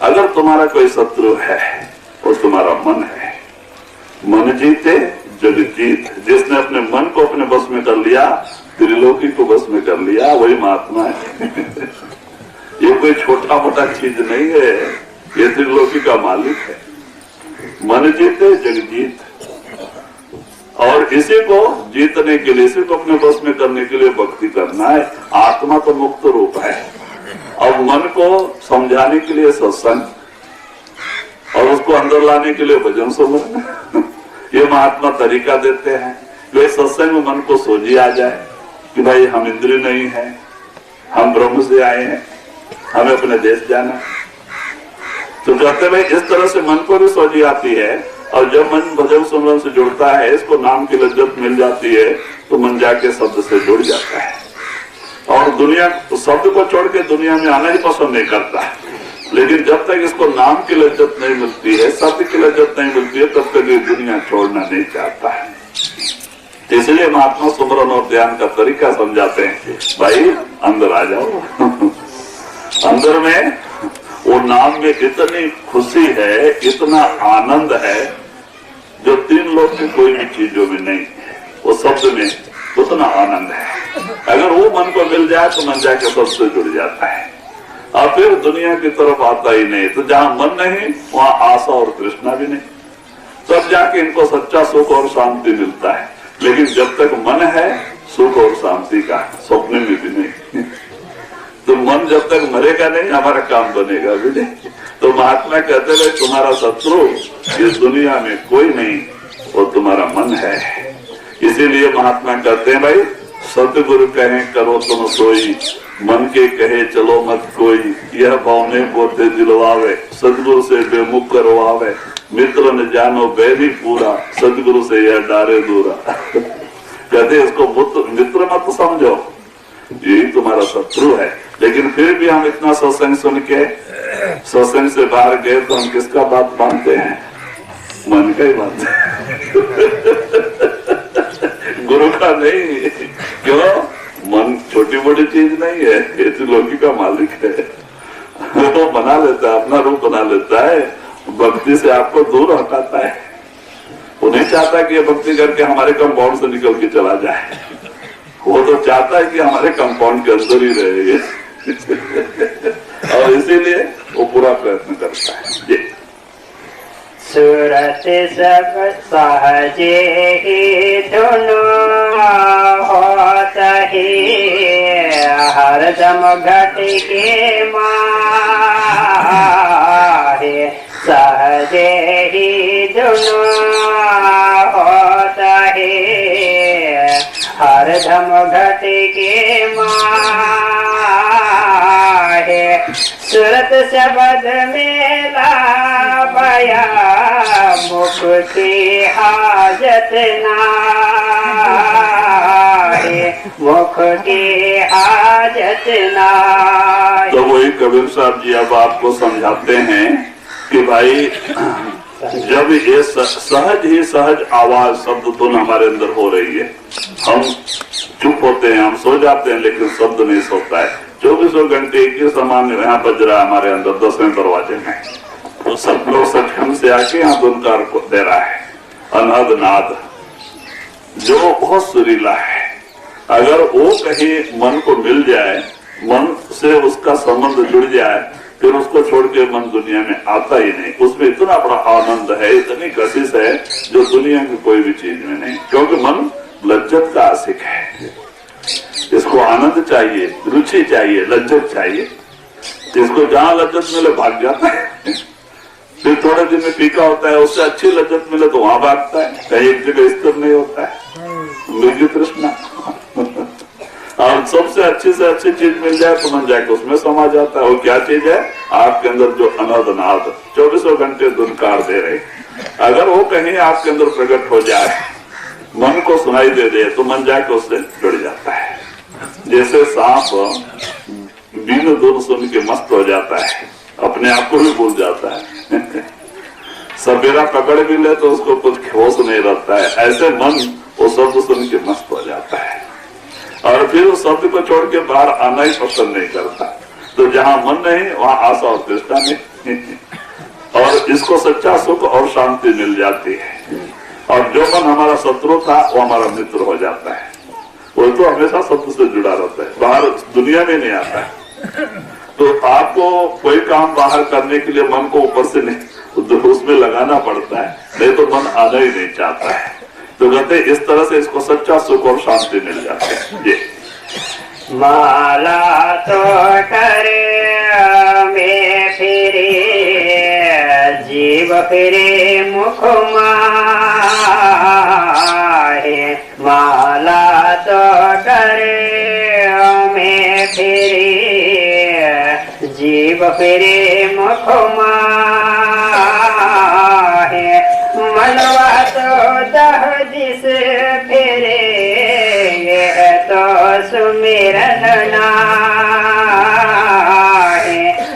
अगर तुम्हारा कोई शत्रु है वो तुम्हारा मन है। मन जीते जग जीत। जिसने अपने मन को अपने बस में कर लिया, त्रिलोकी को बस में कर लिया, वही महात्मा है। ये कोई छोटा मोटा चीज नहीं है, ये त्रिलोकी का मालिक है। मन जीते जग जीत। और इसी को जीतने के लिए, इसी को अपने बस में करने के लिए भक्ति करना है। आत्मा तो मुक्त रूप है और मन को समझाने के लिए सत्संग और उसको अंदर लाने के लिए भजन सुनना। ये महात्मा तरीका देते हैं। वे सत्संग में मन को सोझी आ जाए कि भाई हम इंद्रिय नहीं है, हम ब्रह्म से आए हैं, हमें अपने देश जाना। तो कहते भाई इस तरह से मन को भी सोझी आती है। और जब मन भजन सुमरन से जुड़ता है, इसको नाम की लज्जत मिल जाती है, तो मन जाके शब्द से जुड़ जाता है और दुनिया शब्द को छोड़ के दुनिया में आना ही पसंद नहीं करता। लेकिन जब तक इसको नाम की लज्जत नहीं मिलती है, शब्द की लज्जत नहीं मिलती है, तब तक ये दुनिया छोड़ना नहीं चाहता है। इसलिए महात्मा सुमरन और ध्यान का तरीका समझाते हैं। भाई अंदर आ जाओ। अंदर में वो नाम में इतनी खुशी है, इतना आनंद है, जो तीन लोग की कोई भी चीजों में नहीं। वो शब्द में उतना आनंद है। अगर वो मन को मिल जाए तो मन जाके सबसे जुड़ जाता है और फिर दुनिया की तरफ आता ही नहीं। तो जहाँ मन नहीं वहाँ आशा और तृष्णा भी नहीं। तब जाके इनको सच्चा सुख और शांति मिलता है। लेकिन जब तक मन है, सुख और शांति का स्वप्न में भी नहीं। तो मन जब तक मरेगा नहीं, हमारा काम बनेगा भी नहीं। तो महात्मा कहते हैं तुम्हारा शत्रु इस दुनिया में कोई नहीं, वो तुम्हारा मन है। इसीलिए महात्मा कहते हैं भाई सतगुरु कहे करो तुम सोई, मन के कहे चलो मत कोई। यह भावने बोते दिलवावे, सतगुरु से बेमुख करवावे। मित्र न जानो बैरी पूरा, सतगुरु से यह डारे दूरा। कहते इसको मित्र मत समझो, यही तुम्हारा शत्रु है। लेकिन फिर भी हम इतना सत्संग सुन के सत्संग से बाहर गए तो हम किसका बात मानते हैं? मन का ही मानते हैं। गुरु का नहीं। क्यों? मन छोटी मोटी चीज नहीं है, ये त्रिलोकी का मालिक है। वो बना लेता है, अपना रूप बना लेता है, भक्ति से आपको दूर हटाता है। वो नहीं चाहता कि ये भक्ति करके हमारे कंपाउंड से निकल के चला जाए। वो तो चाहता है कि हमारे कंपाउंड के अंदर ही रहे। और इसीलिए वो पूरा प्रयत्न करता है। सूरत सब सहजे ही दोनों होता ही, हरदम घट के माहे। सहजे ही दोनों होता है, हरदम घट के माहे। सूरत शब्द मेला बया, मुक्ति हाजत नाहे, मुक्ति हाजत नाहे। तो वही कबीर साहब जी अब आपको समझाते हैं कि भाई जब ये सहज ही सहज आवाज शब्द धुन हमारे अंदर हो रही है, हम चुप होते हैं, हम सो जाते हैं, लेकिन शब्द नहीं सोता है। 24 घंटे एक ही समान यहाँ बज रहा है हमारे अंदर 10वें दरवाजे में। तो सब लोग सचखंड से आके यहाँ धुनकार को दे रहा है, अनहद नाद जो बहुत सुरीला है। अगर वो कहीं मन को मिल जाए, मन से उसका संबंध जुड़ जाए, फिर उसको छोड़ के मन दुनिया में आता ही नहीं। उसमें इतना बड़ा आनंद है, इतनी कशिश है जो दुनिया की कोई भी चीज में नहीं। क्योंकि मन लज्जत का आशिक है। इसको आनंद चाहिए, रुचि चाहिए, लज्जत चाहिए। इसको जहाँ लज्जत मिले भाग जाता है। फिर थोड़े दिन में फीका होता है, उससे अच्छी लज्जत मिले तो वहां भागता है। कहीं एक जगह स्थिर नहीं होता है। मृग तृष्णा। और और सबसे अच्छी से अच्छी चीज मिल जाए तो मन जाके उसमें समा जाता है। वो क्या चीज है? आपके अंदर जो अनाद 24 घंटे धुनकार दे रहे, अगर वो कहीं आपके अंदर प्रकट हो जाए, मन को सुनाई दे तो मन जाके उससे जुड़ जाता है। जैसे सांप बिन धुन सुन के मस्त हो जाता है, अपने आप को भी भूल जाता है। सवेरा पकड़ भी ले तो उसको कुछ होश नहीं रहता है। ऐसे मन वो शब्द सुन के मस्त हो जाता है और फिर उस शब्द को छोड़ के बाहर आना ही पसंद नहीं करता। तो जहाँ मन नहीं वहाँ आशा और तृष्णा नहीं। और इसको सच्चा सुख और शांति मिल जाती है। और जो मन हमारा शत्रु था वो हमारा मित्र हो जाता है। वो तो हमेशा शत्रु से जुड़ा रहता है, बाहर दुनिया में नहीं आता है। तो आपको कोई काम बाहर करने के लिए मन को ऊपर से नहीं उसमें लगाना पड़ता है, नहीं तो मन आना ही नहीं चाहता है। तो कहते इस तरह से इसको सच्चा सुख और शांति मिल जाती है। ये माला तो करे में फिरे, जीव फिरे मुख माहे। माला तो करे में फिरे, जीव फिरे मुख माहे। मनवा तो दह दिस फिरे, ये तो सुमिरन नाहि,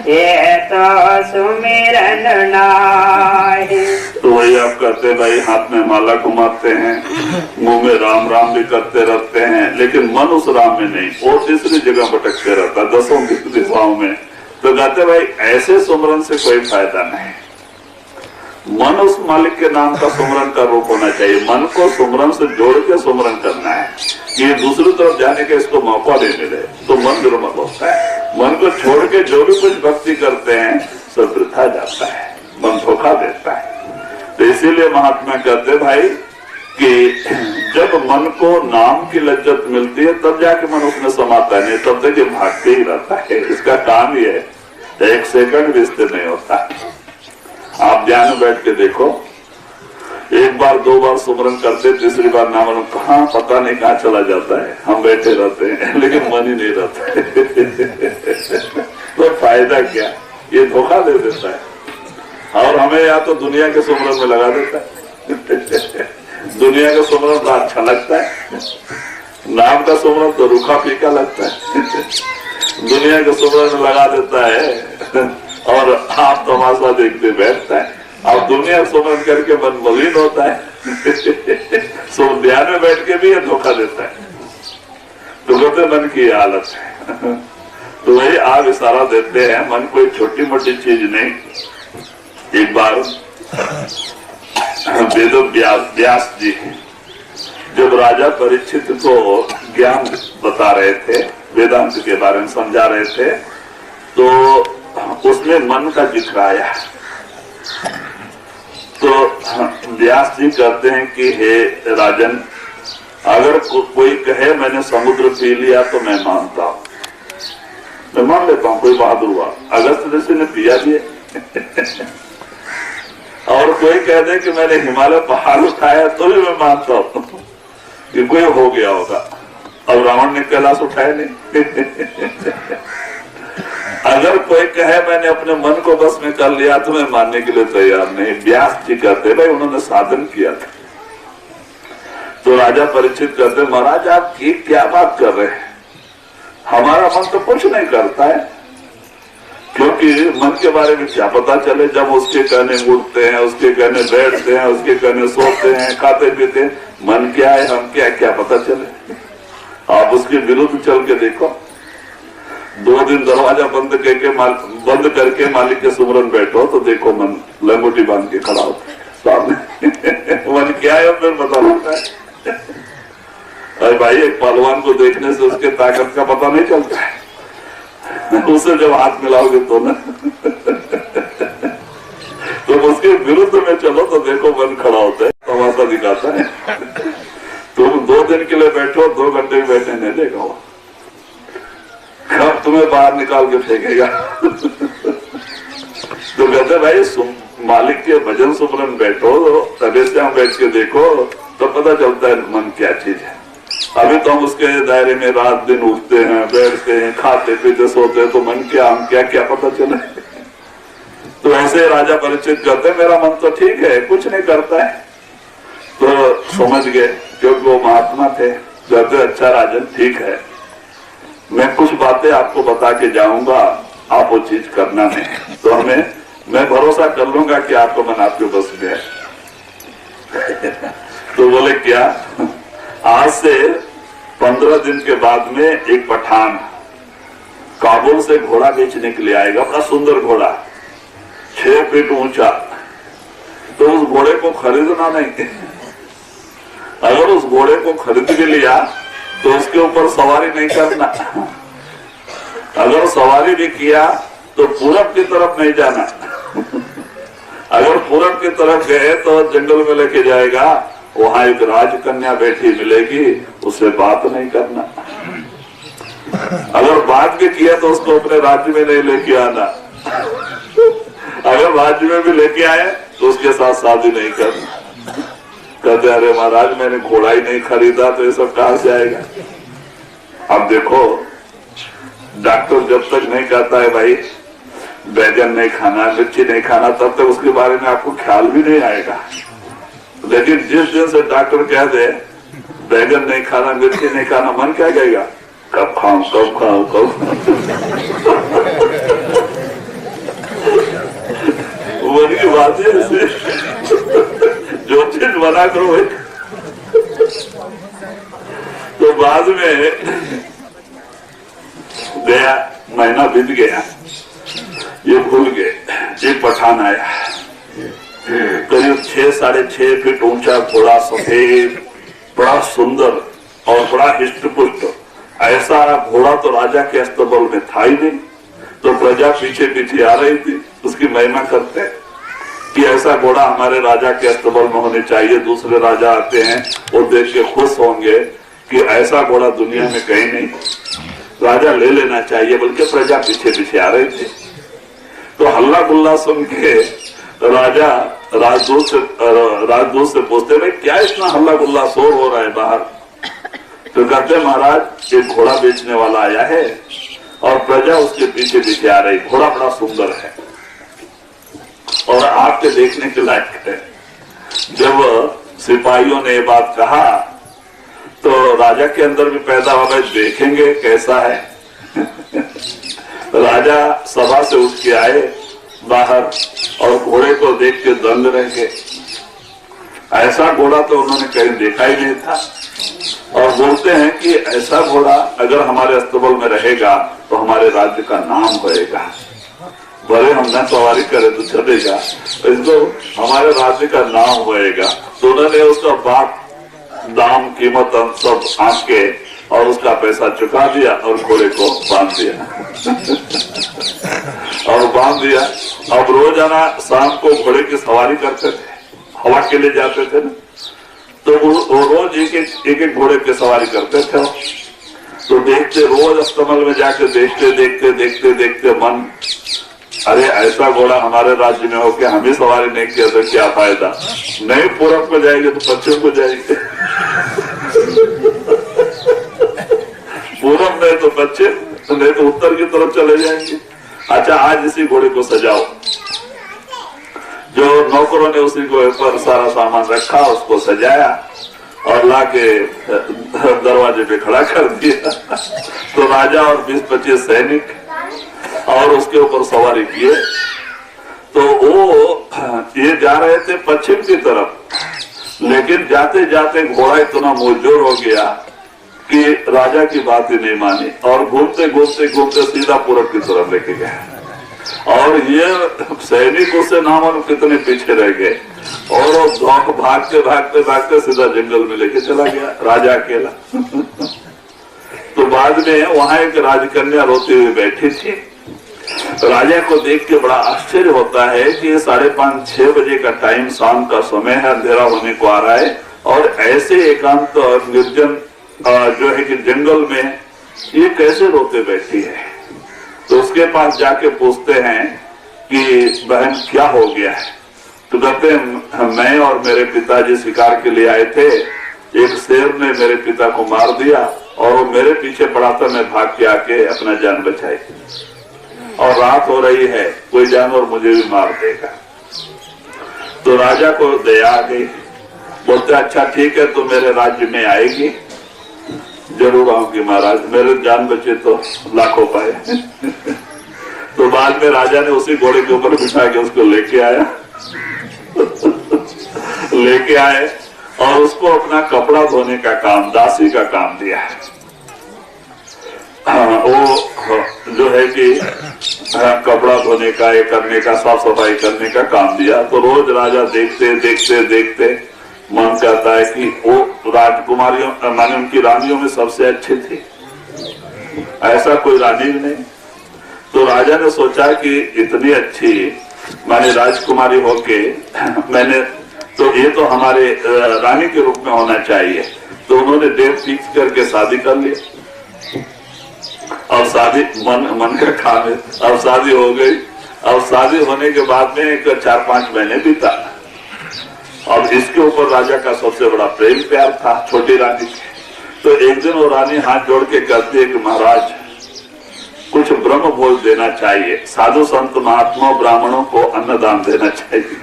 ये तो सुमिरन नाहि। तो वही आप करते भाई, हाथ में माला घुमाते हैं, मुंह में राम राम भी करते रहते हैं, लेकिन मन उस राम में नहीं, वो तीसरी जगह भटकते रहता है, 10 दिशाओं में। तो कहते भाई ऐसे सुमरन से कोई फायदा नहीं। मन उस मालिक के नाम का सुमरन का रूप होना चाहिए। मन को सुमरन से जोड़ के सुमरन करना है कि दूसरी तरफ जाने का इसको मौका नहीं मिले, तो मन दुर्मल होता है। मन को छोड़ के जो भी कुछ भक्ति करते हैं सब वृथा जाता है, मन धोखा देता है। तो इसीलिए महात्मा कहते भाई कि जब मन को नाम की लज्जत मिलती है तब जाके मन उसमें समाता है, नहीं तब तक ये भागते ही रहता है। इसका काम ही है, एक सेकंड भी स्थिर नहीं होता। आप ध्यान में बैठ के देखो, एक बार 2 बार सुमरन करते, तीसरी बार नाम कहाँ पता नहीं कहाँ चला जाता है। हम बैठे रहते हैं लेकिन मन ही नहीं रहता है। तो फायदा क्या? ये धोखा दे देता है और हमें या तो दुनिया के सुमरन में लगा देता है। दुनिया का सुमरन तो अच्छा लगता है, नाम का सुमरन तो रूखा फीका लगता है। दुनिया के सुमरन में लगा देता है और आप तमाशा देखते बैठता है। अब दुनिया सुमरन करके मन मलिन होता है। सो ध्यान में बैठ के भी ये धोखा देता है। तो कहते मन की हालत है। तो वही आप इशारा देते हैं, मन कोई छोटी मोटी चीज नहीं। एक बार वेद व्यास जी जब राजा परीक्षित को ज्ञान बता रहे थे, वेदांत के बारे में समझा रहे थे, तो उसमें मन का जिक्र आया। तो व्यास जी कहते हैं कि हे राजन, अगर कोई कहे मैंने समुद्र पी लिया तो मैं मानता हूं, मैं मान लेता हूं, कोई बहादुर हुआ। अगस्त ऋषि ने पिया दिए। और कोई कह दे कि मैंने हिमालय पहाड़ उठाया तो भी मैं मानता हूं कि कोई हो गया होगा। अब रावण ने कैलाश उठाया नहीं। अगर कोई कहे मैंने अपने मन को बस में कर लिया तो मैं मानने के लिए तैयार नहीं। व्यास जी कहते भाई उन्होंने साधन किया था। तो राजा परीक्षित कहते महाराज आप क्या बात कर रहे हैं, हमारा मन तो कुछ नहीं करता है, क्योंकि मन के बारे में क्या पता चले। जब उसके कहने उठते हैं, उसके कहने बैठते हैं, उसके कहने सोते हैं, खाते पीते हैं, मन क्या है हम क्या पता चले। आप उसके विरुद्ध चल के देखो, 2 दिन दरवाजा बंद करके मालिक के सुमरन बैठो तो देखो मन लंगोटी बांध के खड़ा होता है सामने। मन क्या है फिर पता लगता है। अरे भाई एक पहलवान को देखने से उसके ताकत का पता नहीं चलता है, उसे जब हाथ मिलाओगे तो ना। तो उसके विरुद्ध में चलो तो देखो मन खड़ा होता है, तमाशा दिखाता है। तुम 2 दिन के लिए बैठो, 2 घंटे बैठे नहीं देगा वो, कब तुम्हें बाहर निकाल के फेंकेगा। तो कहते भाई मालिक के भजन सुमरन बैठो, तबे से हम बैठ के देखो तो पता चलता है मन क्या चीज है। अभी तो हम उसके दायरे में रात दिन उठते हैं, बैठते हैं, खाते पीते सोते हैं, तो मन क्या हम क्या क्या पता चले। तो ऐसे राजा परीक्षित कहते हैं मेरा मन तो ठीक है, कुछ नहीं करता है। तो समझ गए, क्योंकि वो महात्मा थे। कहते अच्छा राजन ठीक है, मैं कुछ बातें आपको बता के जाऊंगा, आप वो चीज करना नहीं, तो मैं भरोसा कर लूंगा कि आपको मन आपके बस में है। तो बोले क्या? आज से 15 दिन के बाद में एक पठान काबुल से घोड़ा बेचने के लिए आएगा, बड़ा सुंदर घोड़ा, 6 फीट ऊंचा। तो उस घोड़े को खरीदना नहीं। अगर उस घोड़े को खरीद के लिया तो उसके ऊपर सवारी नहीं करना। अगर सवारी भी किया तो पूरब की तरफ नहीं जाना। अगर पूरब की तरफ गए तो जंगल में लेके जाएगा, वहां एक राजकन्या बैठी मिलेगी, उससे बात नहीं करना। अगर बात भी किया तो उसको अपने राज्य में नहीं लेके आना। अगर राज्य में भी लेके आए तो उसके साथ शादी नहीं करना। कहते अरे महाराज मैंने घोड़ा ही नहीं खरीदा तो ये सब कहां से आएगा। अब देखो, डॉक्टर जब तक नहीं कहता है भाई बैगन नहीं खाना, मिर्ची नहीं खाना, तब तक उसके बारे में आपको ख्याल भी नहीं आएगा। लेकिन जिस दिन से डॉक्टर कह दे बैगन नहीं खाना, मिर्ची नहीं खाना, मन क्या कहेगा? कब खाऊं कब खाऊं कब। मन की बात है ऐसे, जो चीज मना करो भाई। तो बाद में गया, महीना बीत गया, ये भूल गए। एक पठान आया, करीब 6 साढ़े 6 फीट ऊंचा घोड़ा, सफेद, बड़ा सुंदर और बड़ा हिष्ट पुष्ट। ऐसा घोड़ा तो राजा के अस्तबल में था ही नहीं। तो प्रजा पीछे पीछे आ रही थी, उसकी महिमा करते कि ऐसा घोड़ा हमारे राजा के अस्तबल में होने चाहिए। दूसरे राजा आते हैं, वो देख के खुश होंगे कि ऐसा घोड़ा दुनिया में कहीं नहीं, राजा ले लेना चाहिए। बल्कि प्रजा पीछे पीछे आ रही थी। तो हल्ला गुल्ला सुन के राजा राजदूत से पूछते भाई क्या इतना हल्ला गुल्ला शोर हो रहा है बाहर? तो कहते महाराज एक घोड़ा बेचने वाला आया है और प्रजा उसके पीछे पीछे आ रही। घोड़ा बड़ा सुंदर है और आपके देखने के लायक है। जब सिपाहियों ने ये बात कहा तो राजा के अंदर भी पैदा हो गए, देखेंगे कैसा है। राजा सभा से उठ के आए बाहर और घोड़े को देख के दंग रह गए। ऐसा घोड़ा तो उन्होंने कहीं देखा ही नहीं था। और बोलते हैं कि ऐसा घोड़ा अगर हमारे अस्तबल में रहेगा तो हमारे राज्य का नाम होएगा। भले हम न सवारी करें तो चलेगा, इसको हमारे राज्य का नाम होएगा। तो उन्होंने उसका बात दाम कीमत सब आंक के और उसका पैसा चुका दिया और घोड़े को बांध दिया। और बांध दिया। अब रोजाना शाम को घोड़े की सवारी करते थे, हवा के लिए जाते थे ना, तो वो रोज एक एक घोड़े की सवारी करते थे। तो देखते, रोज अस्तबल में जाके देखते देखते देखते देखते मन, अरे ऐसा घोड़ा हमारे राज्य में हो के हम ही सवारी नहीं किया तो क्या फायदा। नहीं पूरब को जाएंगे तो पश्चिम को जाएंगे, पूरब नहीं तो पश्चिम, नहीं तो उत्तर की तरफ चले जाएंगे। अच्छा आज इसी घोड़े को सजाओ। जो नौकरों ने उसी को ऊपर सारा सामान रखा, उसको सजाया और लाके दरवाजे पे खड़ा कर दिया। तो राजा और 20-25 सैनिक और उसके ऊपर सवारी किए। तो वो ये जा रहे थे पश्चिम की तरफ, लेकिन जाते जाते घोड़ा इतना मोजोर हो गया कि राजा की बात ही नहीं मानी और घूमते घूमते घूमते सीधा पूरब की तरफ लेके गया। और ये सैनिक उससे ना मालूम कितने पीछे रह गए और वो भागते भागते भागते सीधा जंगल में लेके चला गया, राजा अकेला। तो बाद में वहां एक राजकन्या रोती हुई बैठी थी। राजा को देख के बड़ा आश्चर्य होता है कि 5:30-6 बजे का टाइम, शाम का समय है, अंधेरा होने को आ रहा है और ऐसे एकांत और निर्जन जो है कि जंगल में ये कैसे रोते बैठी है। तो उसके पास जाके पूछते हैं कि बहन क्या हो गया है। तो कहते हैं मैं और मेरे पिताजी शिकार के लिए आए थे, एक शेर ने मेरे पिता को मार दिया और वो मेरे पीछे पड़ा था, मैं भाग के आके अपना जान बचाई और रात हो रही है, कोई जानवर मुझे भी मार देगा। तो राजा को दया आ गई, बोलते अच्छा ठीक है तो मेरे राज्य में आएगी। जरूर आऊंगी महाराज, मेरे जान बचे तो लाखों पाए। तो बाद में राजा ने उसी घोड़े के ऊपर बिठा के उसको लेके आया लेके आए और उसको अपना कपड़ा धोने का काम, दासी का काम दिया। वो जो है कि कपड़ा धोने का, ये करने का, साफ सफाई करने का काम दिया। तो रोज राजा देखते देखते देखते मन करता है कि वो राजकुमारियों माने उनकी रानियों में सबसे अच्छी थी, ऐसा कोई रानी भी नहीं। तो राजा ने सोचा कि इतनी अच्छी माने राजकुमारी होके मैंने तो ये तो हमारे रानी के रूप में होना चाहिए। तो उन्होंने डेट फिक्स करके शादी कर ली और शादी मन का काम है। अब शादी हो गई। अब शादी होने के बाद में 4-5 महीने बीता। अब इसके ऊपर राजा का सबसे बड़ा प्रेम प्यार था छोटी रानी। तो एक दिन वो रानी हाथ जोड़ के कहती है कि महाराज कुछ ब्रह्म भोज देना चाहिए, साधु संत महात्माओं ब्राह्मणों को अन्नदान देना चाहिए।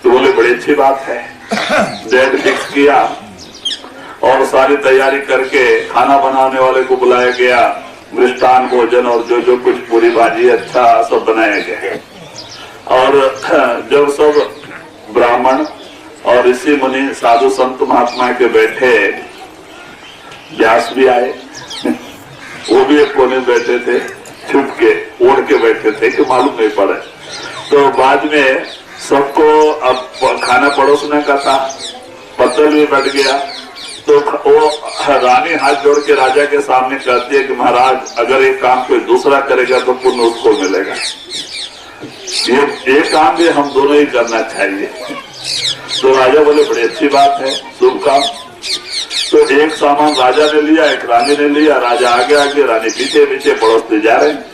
तो बोले बड़ी अच्छी बात है। डेट फिक्स किया और सारी तैयारी करके खाना बनाने वाले को बुलाया गया, मिष्ठान भोजन और जो जो कुछ पूरी भाजी अच्छा सब बनाया गया। और जब सब ब्राह्मण और ऋषि मुनि साधु संत महात्मा के बैठे, व्यास भी आए, वो भी एक कोने बैठे थे, छुप के ओढ़ के बैठे थे कि मालूम नहीं पड़े। तो बाद में सबको अब खाना परोसने का था, पत्तल भी बढ़ गया। तो वो रानी हाथ जोड़ के राजा के सामने कहती है कि महाराज अगर ये काम कोई दूसरा करेगा तो पुण्य उसको मिलेगा, ये काम भी हम दोनों ही करना चाहिए। तो राजा बोले बड़ी अच्छी बात है, शुभ काम। तो एक सामान राजा ने लिया, एक रानी ने लिया। राजा आगे आगे, रानी पीछे पीछे पड़ोसते जा रहे हैं।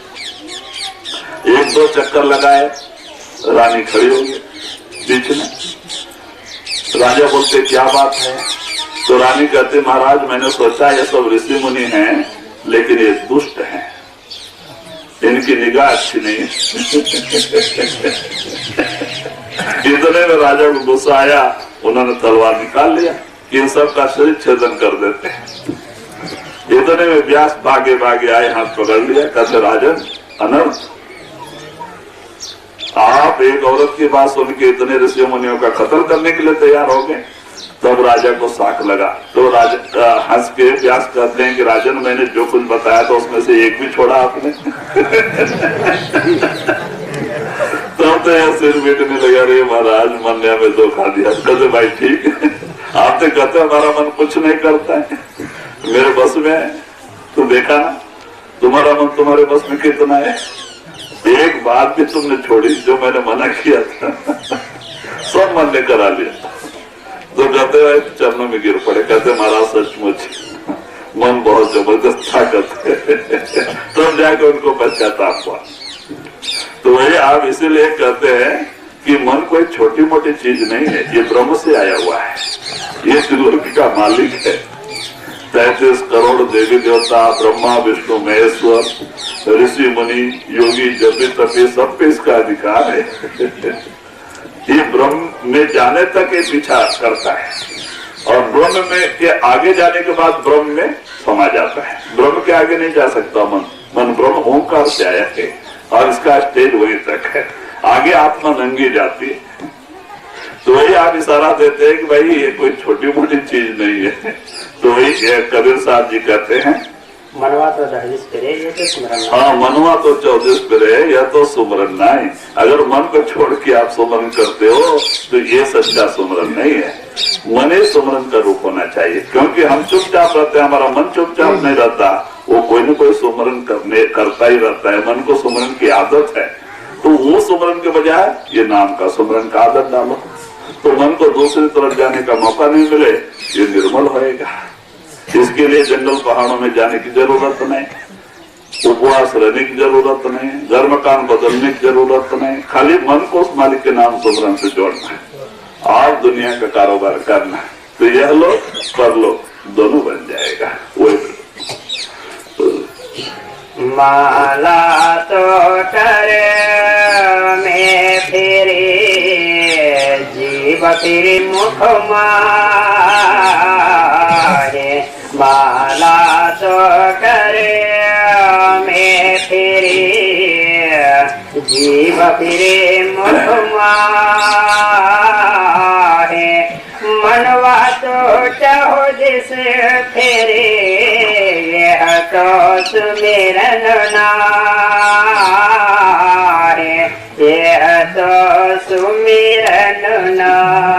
1-2 चक्कर लगाए, रानी खड़ी हो गई बीच में। राजा बोलते क्या बात है? तो रानी कहते महाराज मैंने सोचा ये सब ऋषि मुनि हैं लेकिन ये दुष्ट हैं, इनकी निगाह अच्छी नहीं है। इतने में राजा को गुस्सा आया, उन्होंने तलवार निकाल लिया कि इन सब का शरीर छेदन कर देते हैं। इतने में व्यास भागे भागे आए, हाथ पकड़ लिया, कहते राजन अनर्थ, आप एक औरत की बात सुन के इतने ऋषि मुनियों का कत्ल करने के लिए तैयार हो गए। तब राजा को साख लगा। तो राजा हंस के व्यास कहते हैं कि राजन मैंने जो कुछ बताया था उसमें से एक भी छोड़ा आपने। तब तो यह सिर बेटने लगा, रे महाराज मन ने हमें धोखा दिया। कहते भाई ठीक है, आपने कहते हमारा मन कुछ नहीं करता है, मेरे बस में है। तो देखा ना तुम्हारा मन तुम्हारे बस में कितना है, एक बात भी तुमने छोड़ी जो मैंने मना किया था, सब मन ने करा लिया। तो कहते हुए चरणों में गिर पड़े, कहते महाराज सचमुच मन बहुत जबरदस्त ताकत है। तब जाकर उनको पश्चाताप हुआ। तो वही आप इसीलिए कहते हैं कि मन कोई छोटी मोटी चीज नहीं है, ये ब्रह्म से आया हुआ है, ये त्रिलोकी का मालिक है। 33 करोड़ देवी देवता, ब्रह्मा विष्णु महेश्वर, ऋषि मुनि योगी जपी तपी सब पे इसका अधिकार है। ये ब्रह्म में जाने तक ये पीछा करता है और ब्रह्म में के आगे जाने के बाद ब्रह्म में समा जाता है। ब्रह्म के आगे नहीं जा सकता मन, मन ब्रह्म ओंकार से आया है और इसका स्टेज वहीं तक है, आगे आत्मा नंगी जाती है। तो वही आप इशारा देते हैं कि भाई ये कोई छोटी मोटी चीज नहीं है। तो वही कबीर साहब जी कहते हैं मनवा तो 10 पे ये तो सुमरन। हाँ, मनवा तो 14 पे रहे, यह तो सुमरन नहीं। अगर मन को छोड़ के आप सुमरन करते हो तो ये सच्चा सुमरन नहीं है। मन ही सुमरन का रूप होना चाहिए, क्योंकि हम चुपचाप रहते हैं, हमारा मन चुपचाप नहीं रहता, वो कोई न कोई सुमरन करता ही रहता है। मन को सुमरन की आदत है, तो वो सुमरन के बजाय ये नाम का सुमरन का आदत डालो, तो मन को दूसरी तरफ जाने का मौका नहीं मिले, ये निर्मल होएगा। इसके लिए जंगल पहाड़ों में जाने की जरूरत नहीं, उपवास रहने की जरूरत नहीं, घर मकान बदलने की जरूरत नहीं, खाली मन को उस मालिक के नाम सुमरन से जोड़ना है। आप दुनिया का कारोबार करना है। तो यह लोग परलोक दोनों बन जाएगा। वही माला तो करे में फिरे जीव फिरे मुख माहे। माला तो करे में फिरे जीव फिरे मुख माहे। मनवा तो चाहो जिस फेरे यह तो सुमिरन नाहे। यह तो सुमिरन नाहे।